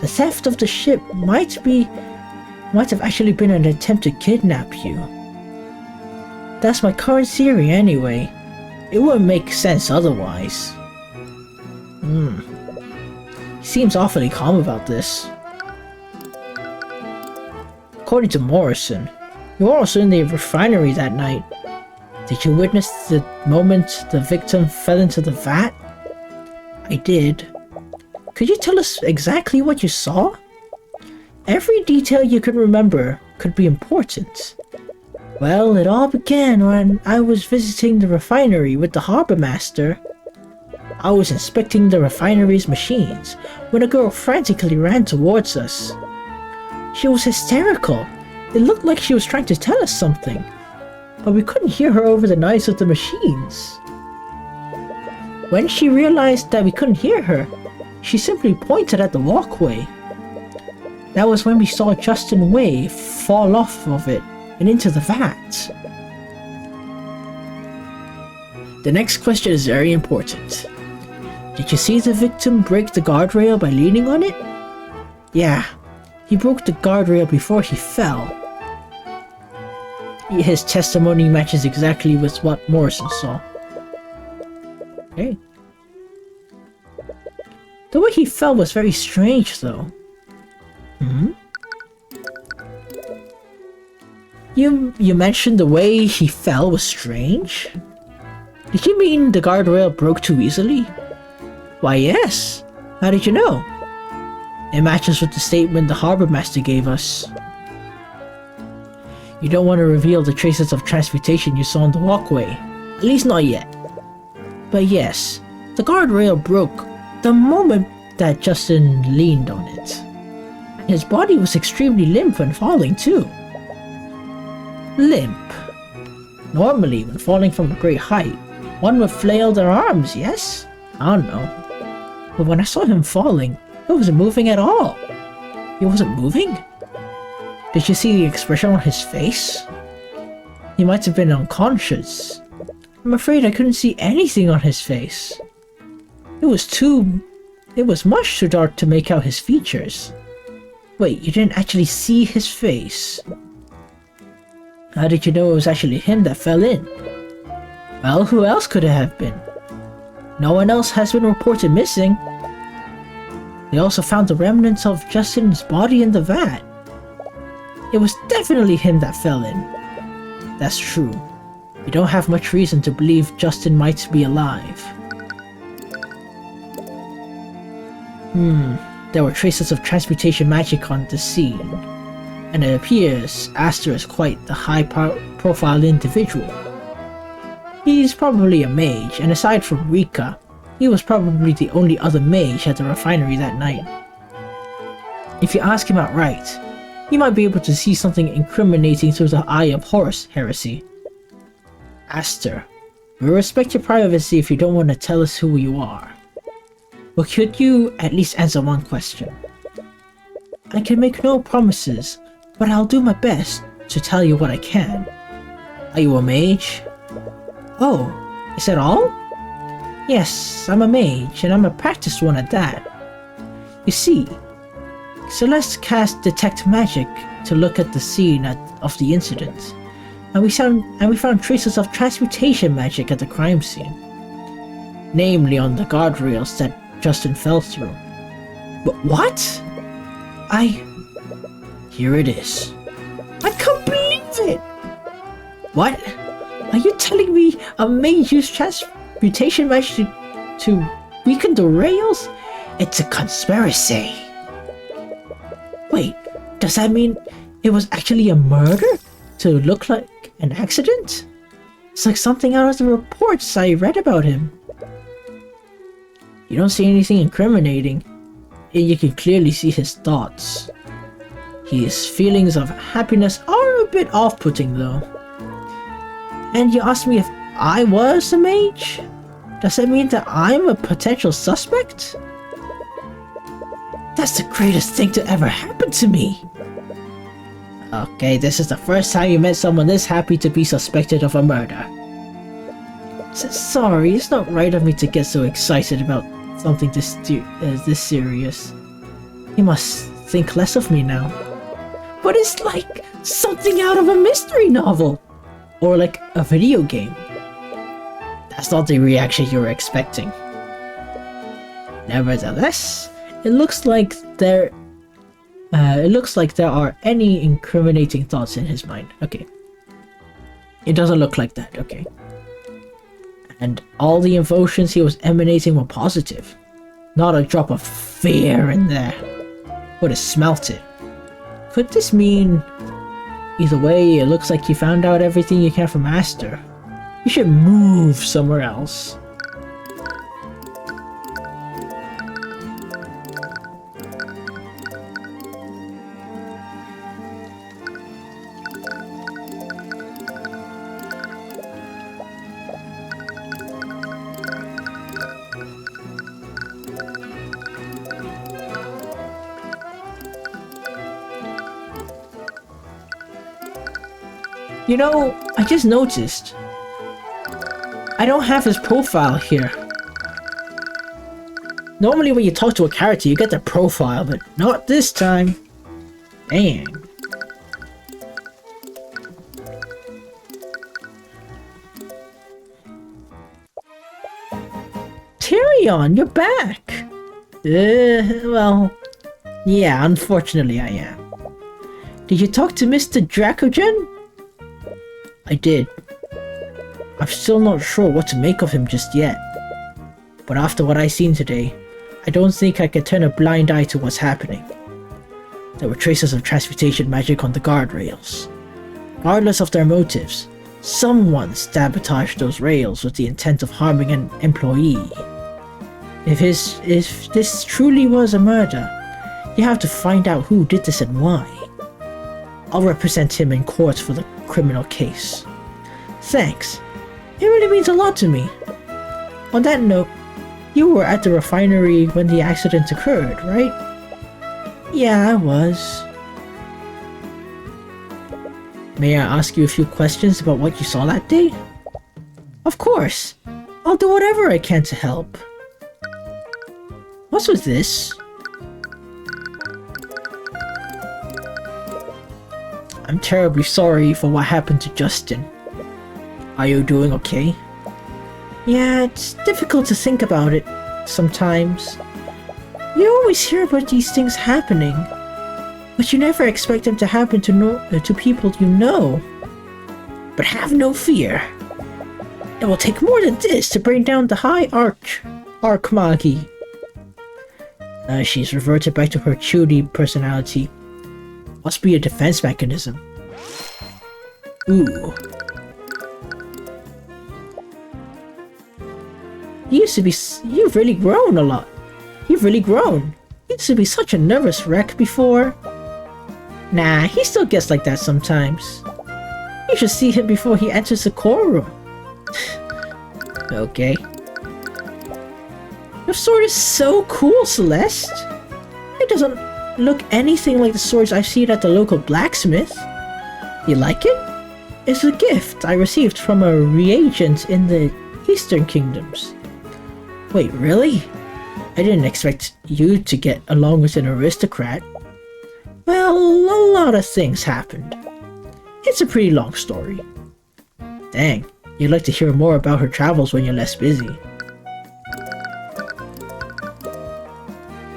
The theft of the ship might have actually been an attempt to kidnap you. That's my current theory anyway. It wouldn't make sense otherwise. He seems awfully calm about this. According to Morrison, you were also in the refinery that night. Did you witness the moment the victim fell into the vat? I did. Could you tell us exactly what you saw? Every detail you could remember could be important. Well, it all began when I was visiting the refinery with the harbor master. I was inspecting the refinery's machines when a girl frantically ran towards us. She was hysterical. It looked like she was trying to tell us something, but we couldn't hear her over the noise of the machines. When she realized that we couldn't hear her, she simply pointed at the walkway. That was when we saw Justin Way fall off of it and into the vat. The next question is very important. Did you see the victim break the guardrail by leaning on it? Yeah, he broke the guardrail before he fell. His testimony matches exactly with what Morrison saw. Okay. The way he fell was very strange, though. You mentioned the way he fell was strange? Did you mean the guardrail broke too easily? Why, yes. How did you know? It matches with the statement the harbor master gave us. You don't want to reveal the traces of transmutation you saw on the walkway. At least not yet. But yes, the guardrail broke the moment that Justin leaned on it. His body was extremely limp when falling too. Limp. Normally, when falling from a great height, one would flail their arms, yes? I don't know. But when I saw him falling, he wasn't moving at all. He wasn't moving? Did you see the expression on his face? He might have been unconscious. I'm afraid I couldn't see anything on his face. It was much too dark to make out his features. Wait, you didn't actually see his face? How did you know it was actually him that fell in? Well, who else could it have been? No one else has been reported missing. They also found the remnants of Justin's body in the vat. It was definitely him that fell in. That's true. We don't have much reason to believe Justin might be alive. There were traces of transmutation magic on the scene, and it appears Aster is quite the high-profile individual. He's probably a mage, and aside from Rika, he was probably the only other mage at the refinery that night. If you ask him outright, he might be able to see something incriminating through the Eye of Horus heresy. Aster, we respect your privacy if you don't want to tell us who you are. But could you at least answer one question? I can make no promises, but I'll do my best to tell you what I can. Are you a mage? Oh, is that all? Yes, I'm a mage, and I'm a practiced one at that. You see, Celeste cast Detect Magic to look at the scene of the incident, and we found traces of transmutation magic at the crime scene, namely on the guardrails that Justin fell through. But what? Here it is. I can't believe it! What? Are you telling me a mage used transmutation magic to weaken the rails? It's a conspiracy. Wait, does that mean it was actually a murder to look like an accident? It's like something out of the reports I read about him. You don't see anything incriminating, and you can clearly see his thoughts. His feelings of happiness are a bit off-putting though. And you asked me if I was a mage? Does that mean that I'm a potential suspect? That's the greatest thing to ever happen to me. Okay, this is the first time you met someone this happy to be suspected of a murder. Sorry, it's not right of me to get so excited about something this serious. You must think less of me now. But it's like something out of a mystery novel. Or like a video game. That's not the reaction you were expecting. Nevertheless, it looks like there are any incriminating thoughts in his mind. Okay. It doesn't look like that, okay. And all the emotions he was emanating were positive. Not a drop of fear in there. Would have smelt it. Could this mean... Either way, it looks like you found out everything you can from Master. You should move somewhere else. You know, I just noticed. I don't have his profile here. Normally when you talk to a character, you get their profile, but not this time. Dang. Tyrion, you're back! Well... Yeah, unfortunately I am. Did you talk to Mr. Dracogen? I did. I'm still not sure what to make of him just yet. But after what I've seen today, I don't think I can turn a blind eye to what's happening. There were traces of transmutation magic on the guardrails. Regardless of their motives, someone sabotaged those rails with the intent of harming an employee. If this truly was a murder, you have to find out who did this and why. I'll represent him in court for the criminal case. Thanks. It really means a lot to me. On that note, you were at the refinery when the accident occurred, right? Yeah, I was. May I ask you a few questions about what you saw that day? Of course. I'll do whatever I can to help. What's with this? I'm terribly sorry for what happened to Justin. Are you doing okay? Yeah, it's difficult to think about it sometimes. You always hear about these things happening, but you never expect them to happen to people you know. But have no fear. It will take more than this to bring down the High Archmagi. She's reverted back to her Chudi personality. Must be a defense mechanism. Ooh. You've really grown a lot. You've really grown. You used to be such a nervous wreck before. Nah, he still gets like that sometimes. You should see him before he enters the core room. Okay. Your sword is so cool, Celeste. It doesn't look anything like the swords I've seen at the local blacksmith. You like it? It's a gift I received from a reagent in the Eastern Kingdoms. Wait, really? I didn't expect you to get along with an aristocrat. Well, a lot of things happened. It's a pretty long story. Dang, you'd like to hear more about her travels when you're less busy.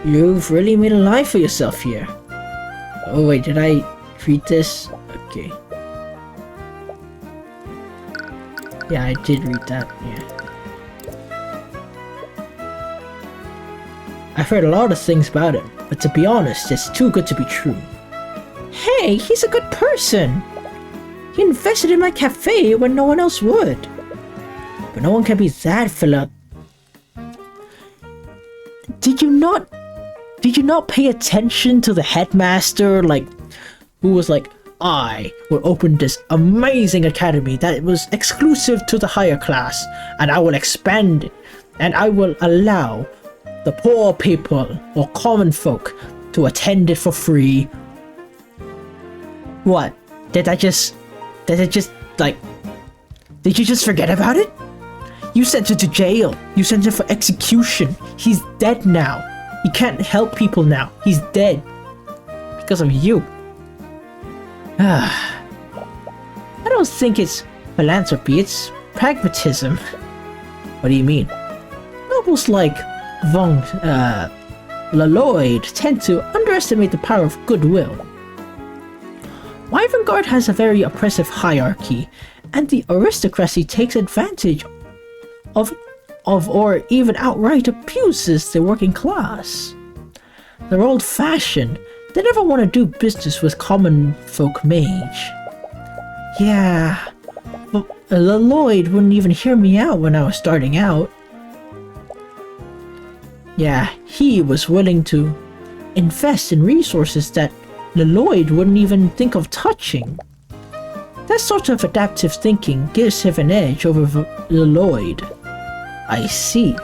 You've really made a life for yourself here. Oh wait, did I read this? Okay. Yeah, I did read that, yeah. I've heard a lot of things about him, but to be honest, it's too good to be true. Hey, he's a good person. He invested in my cafe when no one else would. But no one can be that, Philip. Did you not pay attention to the headmaster, who was like, I will open this amazing academy that was exclusive to the higher class, and I will expand it, and I will allow the poor people or common folk to attend it for free. What? Did you just forget about it? You sent him to jail. You sent him for execution. He's dead now. He can't help people now. He's dead. Because of you. I don't think it's philanthropy, it's pragmatism. What do you mean? Nobles like Von Lloyd tend to underestimate the power of goodwill. Wyvern Guard has a very oppressive hierarchy, and the aristocracy takes advantage of or even outright abuses the working class. They're old-fashioned. They never want to do business with common folk mage. Yeah, but Lloyd wouldn't even hear me out when I was starting out. Yeah, he was willing to invest in resources that Lloyd wouldn't even think of touching. That sort of adaptive thinking gives him an edge over Lloyd. I see.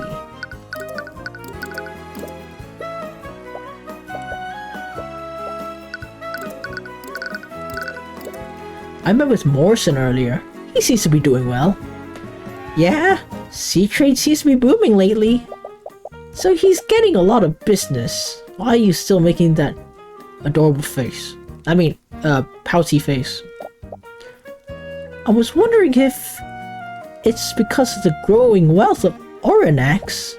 I met with Morrison earlier. He seems to be doing well. Yeah, sea trade seems to be booming lately. So he's getting a lot of business. Why are you still making that adorable face? I mean, pouty face. I was wondering if it's because of the growing wealth of Oranax.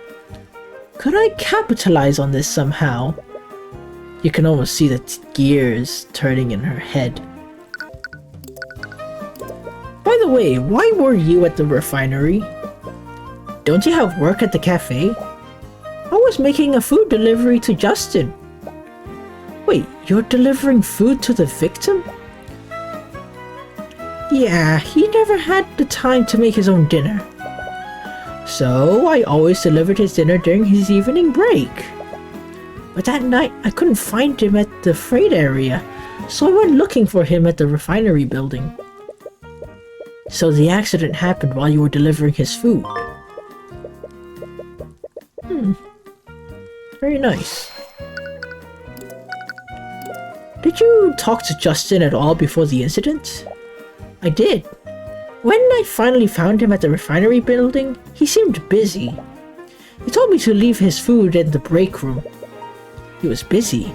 Could I capitalize on this somehow? You can almost see the gears turning in her head. By the way, why were you at the refinery? Don't you have work at the cafe? I was making a food delivery to Justin. Wait, you're delivering food to the victim? Yeah, he never had the time to make his own dinner. So I always delivered his dinner during his evening break. But that night, I couldn't find him at the freight area, so I went looking for him at the refinery building. So the accident happened while you were delivering his food. Very nice. Did you talk to Justin at all before the incident? I did. When I finally found him at the refinery building, he seemed busy. He told me to leave his food in the break room. He was busy,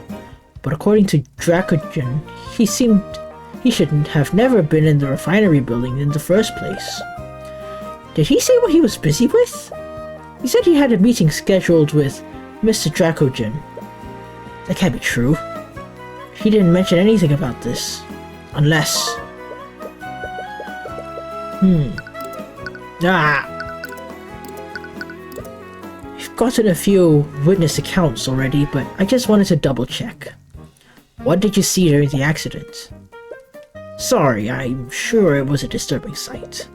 but according to Dracogen, he shouldn't have never been in the refinery building in the first place. Did he say what he was busy with? He said he had a meeting scheduled with Mr. Dracogen. That can't be true. He didn't mention anything about this. Unless... We've gotten a few witness accounts already, but I just wanted to double check. What did you see during the accident? Sorry, I'm sure it was a disturbing sight.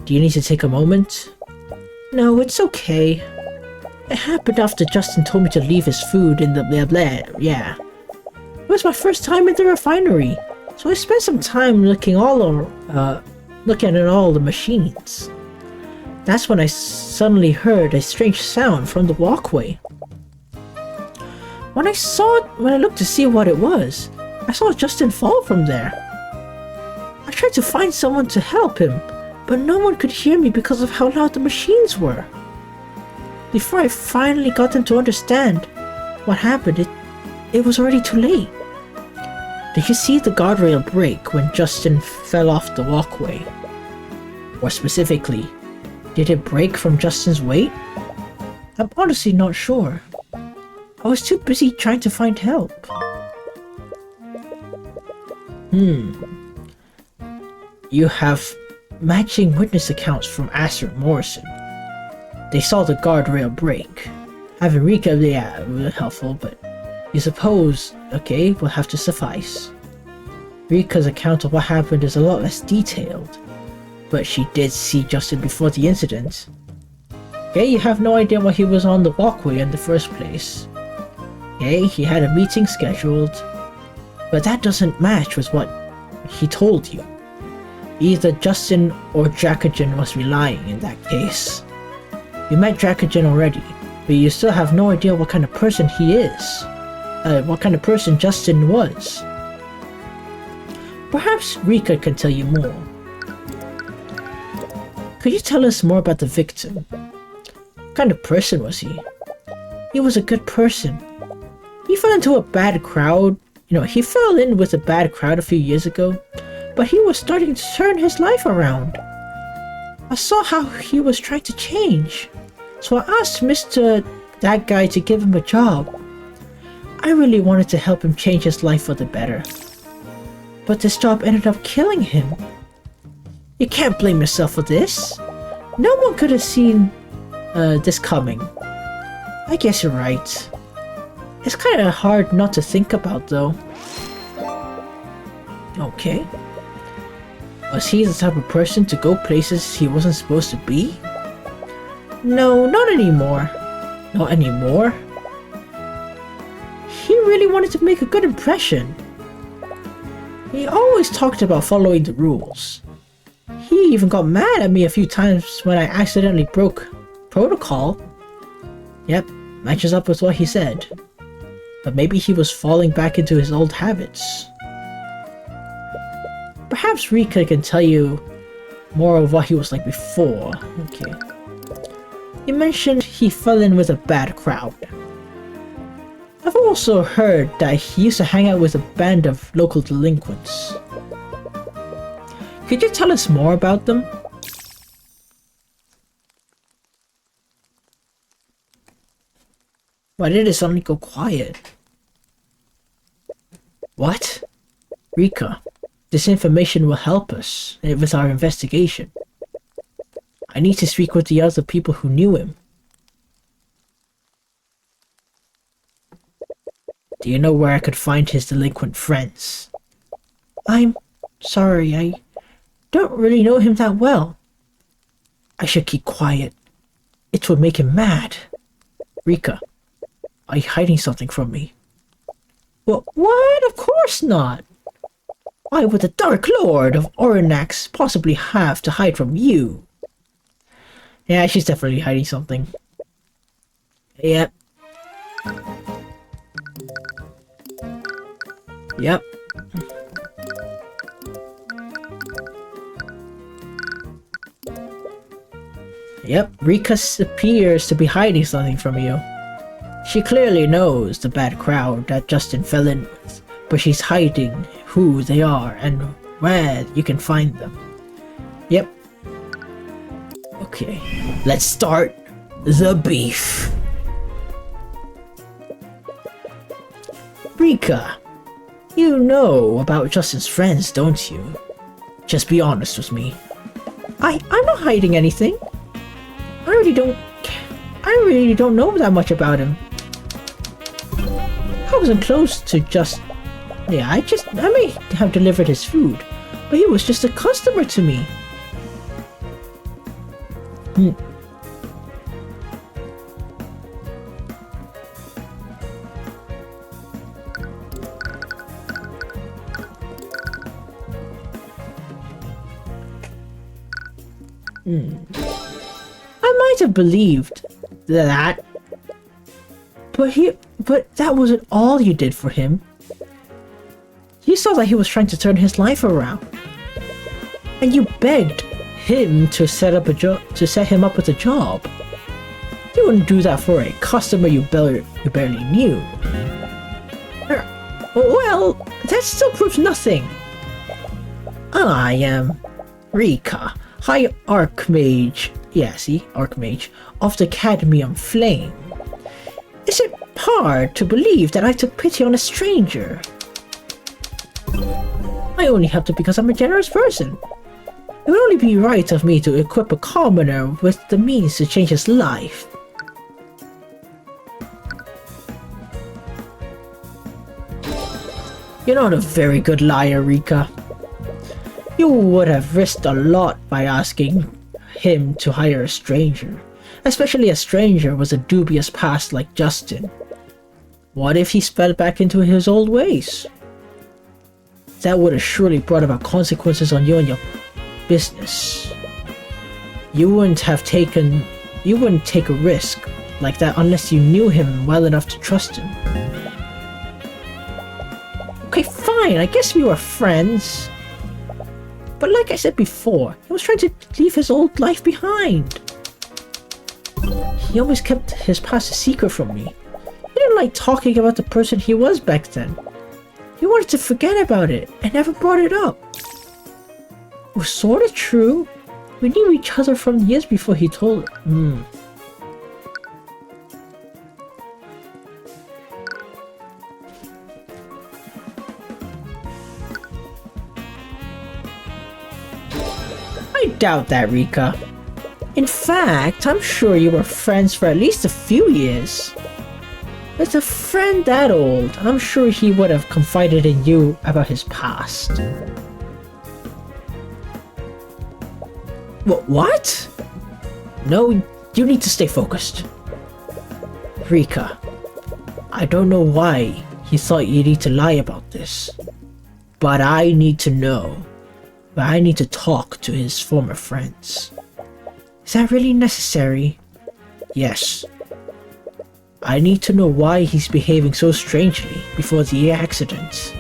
Do you need to take a moment? No, it's okay. It happened after Justin told me to leave his food in the yeah. It was my first time at the refinery, so I spent some time looking at all the machines. That's when I suddenly heard a strange sound from the walkway. When I looked to see what it was, I saw Justin fall from there. I tried to find someone to help him, but no one could hear me because of how loud the machines were. Before I finally got them to understand what happened, it was already too late. Did you see the guardrail break when Justin fell off the walkway? Or specifically, did it break from Justin's weight? I'm honestly not sure. I was too busy trying to find help. You have matching witness accounts from Aster and Morrison. They saw the guardrail break. Having Rika, yeah, really helpful, but you suppose, okay, will have to suffice. Rika's account of what happened is a lot less detailed, but she did see Justin before the incident. Okay, you have no idea why he was on the walkway in the first place. Okay, he had a meeting scheduled, but that doesn't match with what he told you. Either Justin or Dracogen was relying in that case. You met Dracogen already, but you still have no idea what kind of person he is. What kind of person Justin was. Perhaps Rika can tell you more. Could you tell us more about the victim? What kind of person was he? He was a good person. He fell into a bad crowd. He fell in with a bad crowd a few years ago, but he was starting to turn his life around. I saw how he was trying to change, so I asked that guy to give him a job. I really wanted to help him change his life for the better. But this job ended up killing him. You can't blame yourself for this. No one could have seen this coming. I guess you're right. It's kind of hard not to think about, though. Okay. Was he the type of person to go places he wasn't supposed to be? No, not anymore. Not anymore? He really wanted to make a good impression. He always talked about following the rules. He even got mad at me a few times when I accidentally broke protocol. Yep, matches up with what he said. But maybe he was falling back into his old habits. Perhaps Rika can tell you more of what he was like before. Okay. You mentioned he fell in with a bad crowd. I've also heard that he used to hang out with a band of local delinquents. Could you tell us more about them? Why did it suddenly go quiet? What? Rika, this information will help us with our investigation. I need to speak with the other people who knew him. Do you know where I could find his delinquent friends? I'm sorry, I don't really know him that well. I should keep quiet. It would make him mad. Rika, are you hiding something from me? Well, what? Of course not. Why would the Dark Lord of Oranax possibly have to hide from you? Yeah, she's definitely hiding something. Yep. Yep. Yep, Rika appears to be hiding something from you. She clearly knows the bad crowd that Justin fell in with, but she's hiding who they are and where you can find them. Yep. Okay, let's start the beef. Rika, you know about Justin's friends, don't you? Just be honest with me. I'm not hiding anything. I really don't know that much about him. I wasn't close to I may have delivered his food, but he was just a customer to me. I might have believed that, but that wasn't all you did for him. You saw that he was trying to turn his life around, and you begged him to set him up with a job. You wouldn't do that for a customer you barely knew. Well, that still proves nothing. I am Rika, High Archmage. Yeah, see, Archmage of the Cadmium Flame. Is it hard to believe that I took pity on a stranger? I only helped him because I'm a generous person. It would only be right of me to equip a commoner with the means to change his life. You're not a very good liar, Rika. You would have risked a lot by asking him to hire a stranger, especially a stranger with a dubious past like Justin. What if he fell back into his old ways? That would have surely brought about consequences on you and your business. You wouldn't take a risk like that unless you knew him well enough to trust him. Okay, fine, I guess we were friends. But like I said before, he was trying to leave his old life behind. He always kept his past a secret from me. He didn't like talking about the person he was back then. He wanted to forget about it and never brought it up. It was sorta true. We knew each other from years before he told her. I doubt that, Rika. In fact, I'm sure you were friends for at least a few years. With a friend that old, I'm sure he would have confided in you about his past. What? No, you need to stay focused. Rika, I don't know why he thought you need to lie about this, but I need to know. But I need to talk to his former friends. Is that really necessary? Yes. I need to know why he's behaving so strangely before the accident.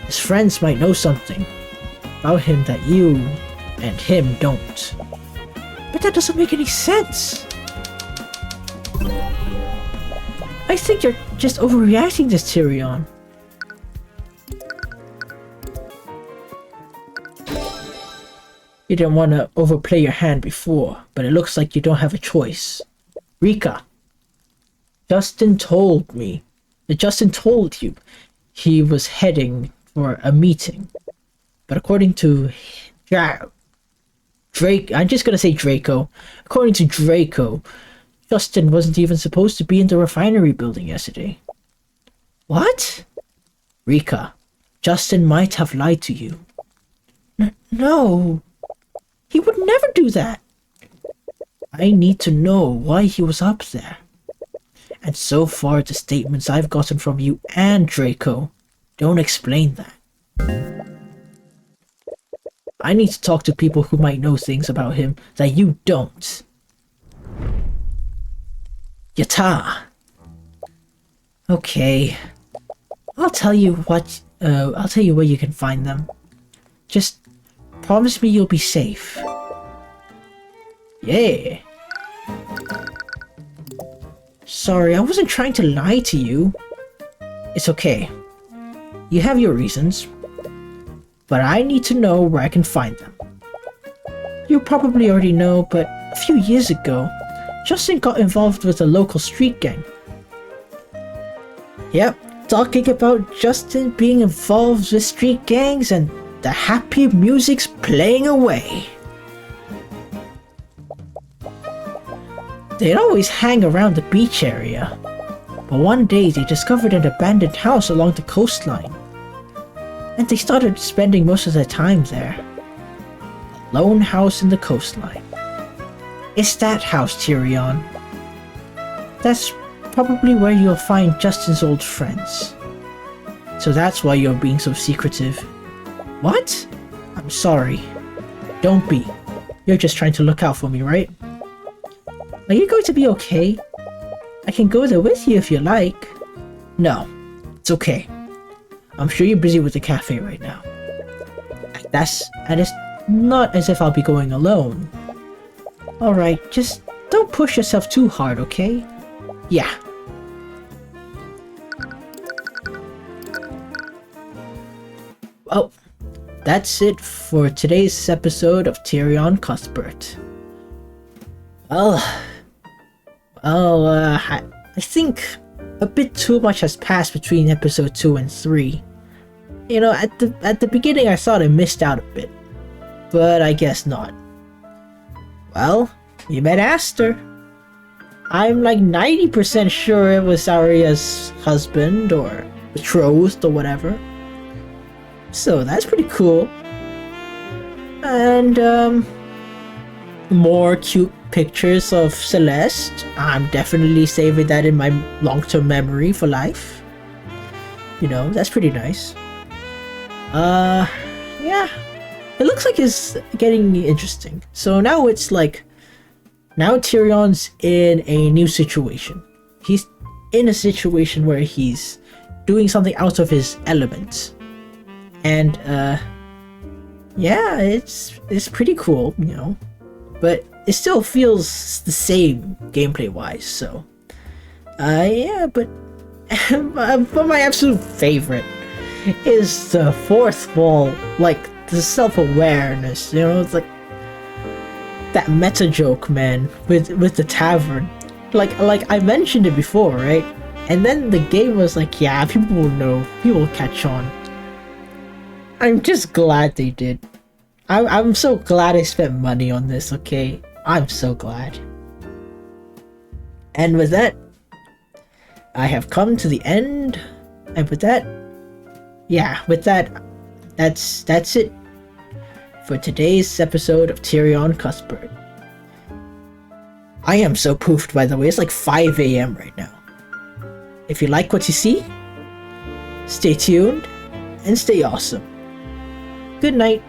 His friends might know something about him that you and him don't. But that doesn't make any sense. I think you're just overreacting this, Tyrion. You didn't want to overplay your hand before, but it looks like you don't have a choice. Rika, Justin told you he was heading for a meeting. But according to Drake, I'm just gonna say Draco. According to Draco, Justin wasn't even supposed to be in the refinery building yesterday. What? Rika, Justin might have lied to you. No. He would never do that. I need to know why he was up there. And so far, the statements I've gotten from you and Draco don't explain that. I need to talk to people who might know things about him that you don't. Yata. Okay. I'll tell you where you can find them. Just promise me you'll be safe. Yeah. Sorry, I wasn't trying to lie to you. It's okay. You have your reasons. But I need to know where I can find them. You probably already know, but a few years ago, Justin got involved with a local street gang. Yep, talking about Justin being involved with street gangs and the happy music's playing away. They'd always hang around the beach area, but one day they discovered an abandoned house along the coastline, and they started spending most of their time there. A lone house in the coastline. It's that house, Tyrion. That's probably where you'll find Justin's old friends. So that's why you're being so secretive. What? I'm sorry. Don't be. You're just trying to look out for me, right? Are you going to be okay? I can go there with you if you like. No, it's okay. I'm sure you're busy with the cafe right now. And it's not as if I'll be going alone. Alright, just don't push yourself too hard, okay? Yeah. Well, that's it for today's episode of Tyrion Cuthbert. I think a bit too much has passed between episode 2 and 3. You know, at the beginning I thought I missed out a bit, but I guess not. Well, you met Aster. I'm like 90% sure it was Arya's husband or betrothed or whatever. So that's pretty cool. And more cute pictures of Celeste. I'm definitely saving that in my long-term memory for life. You know, that's pretty nice. Yeah. It looks like it's getting interesting. So now it's like, now Tyrion's in a new situation. He's in a situation where he's doing something out of his element. And yeah, it's pretty cool, you know. But it still feels the same gameplay wise, so yeah, but my absolute favorite is the fourth wall, like the self-awareness, you know. It's like that meta joke, man, with the tavern, like I mentioned it before, right? And then the game was like, yeah, people will know, people will catch on. I'm just glad they did. I'm so glad I spent money on this, okay? I'm so glad. And with that, I have come to the end. And with that, yeah, with that, that's it for today's episode of Tyrion Cuthbert. I am so poofed, by the way. It's like 5 a.m. right now. If you like what you see, stay tuned and stay awesome. Good night.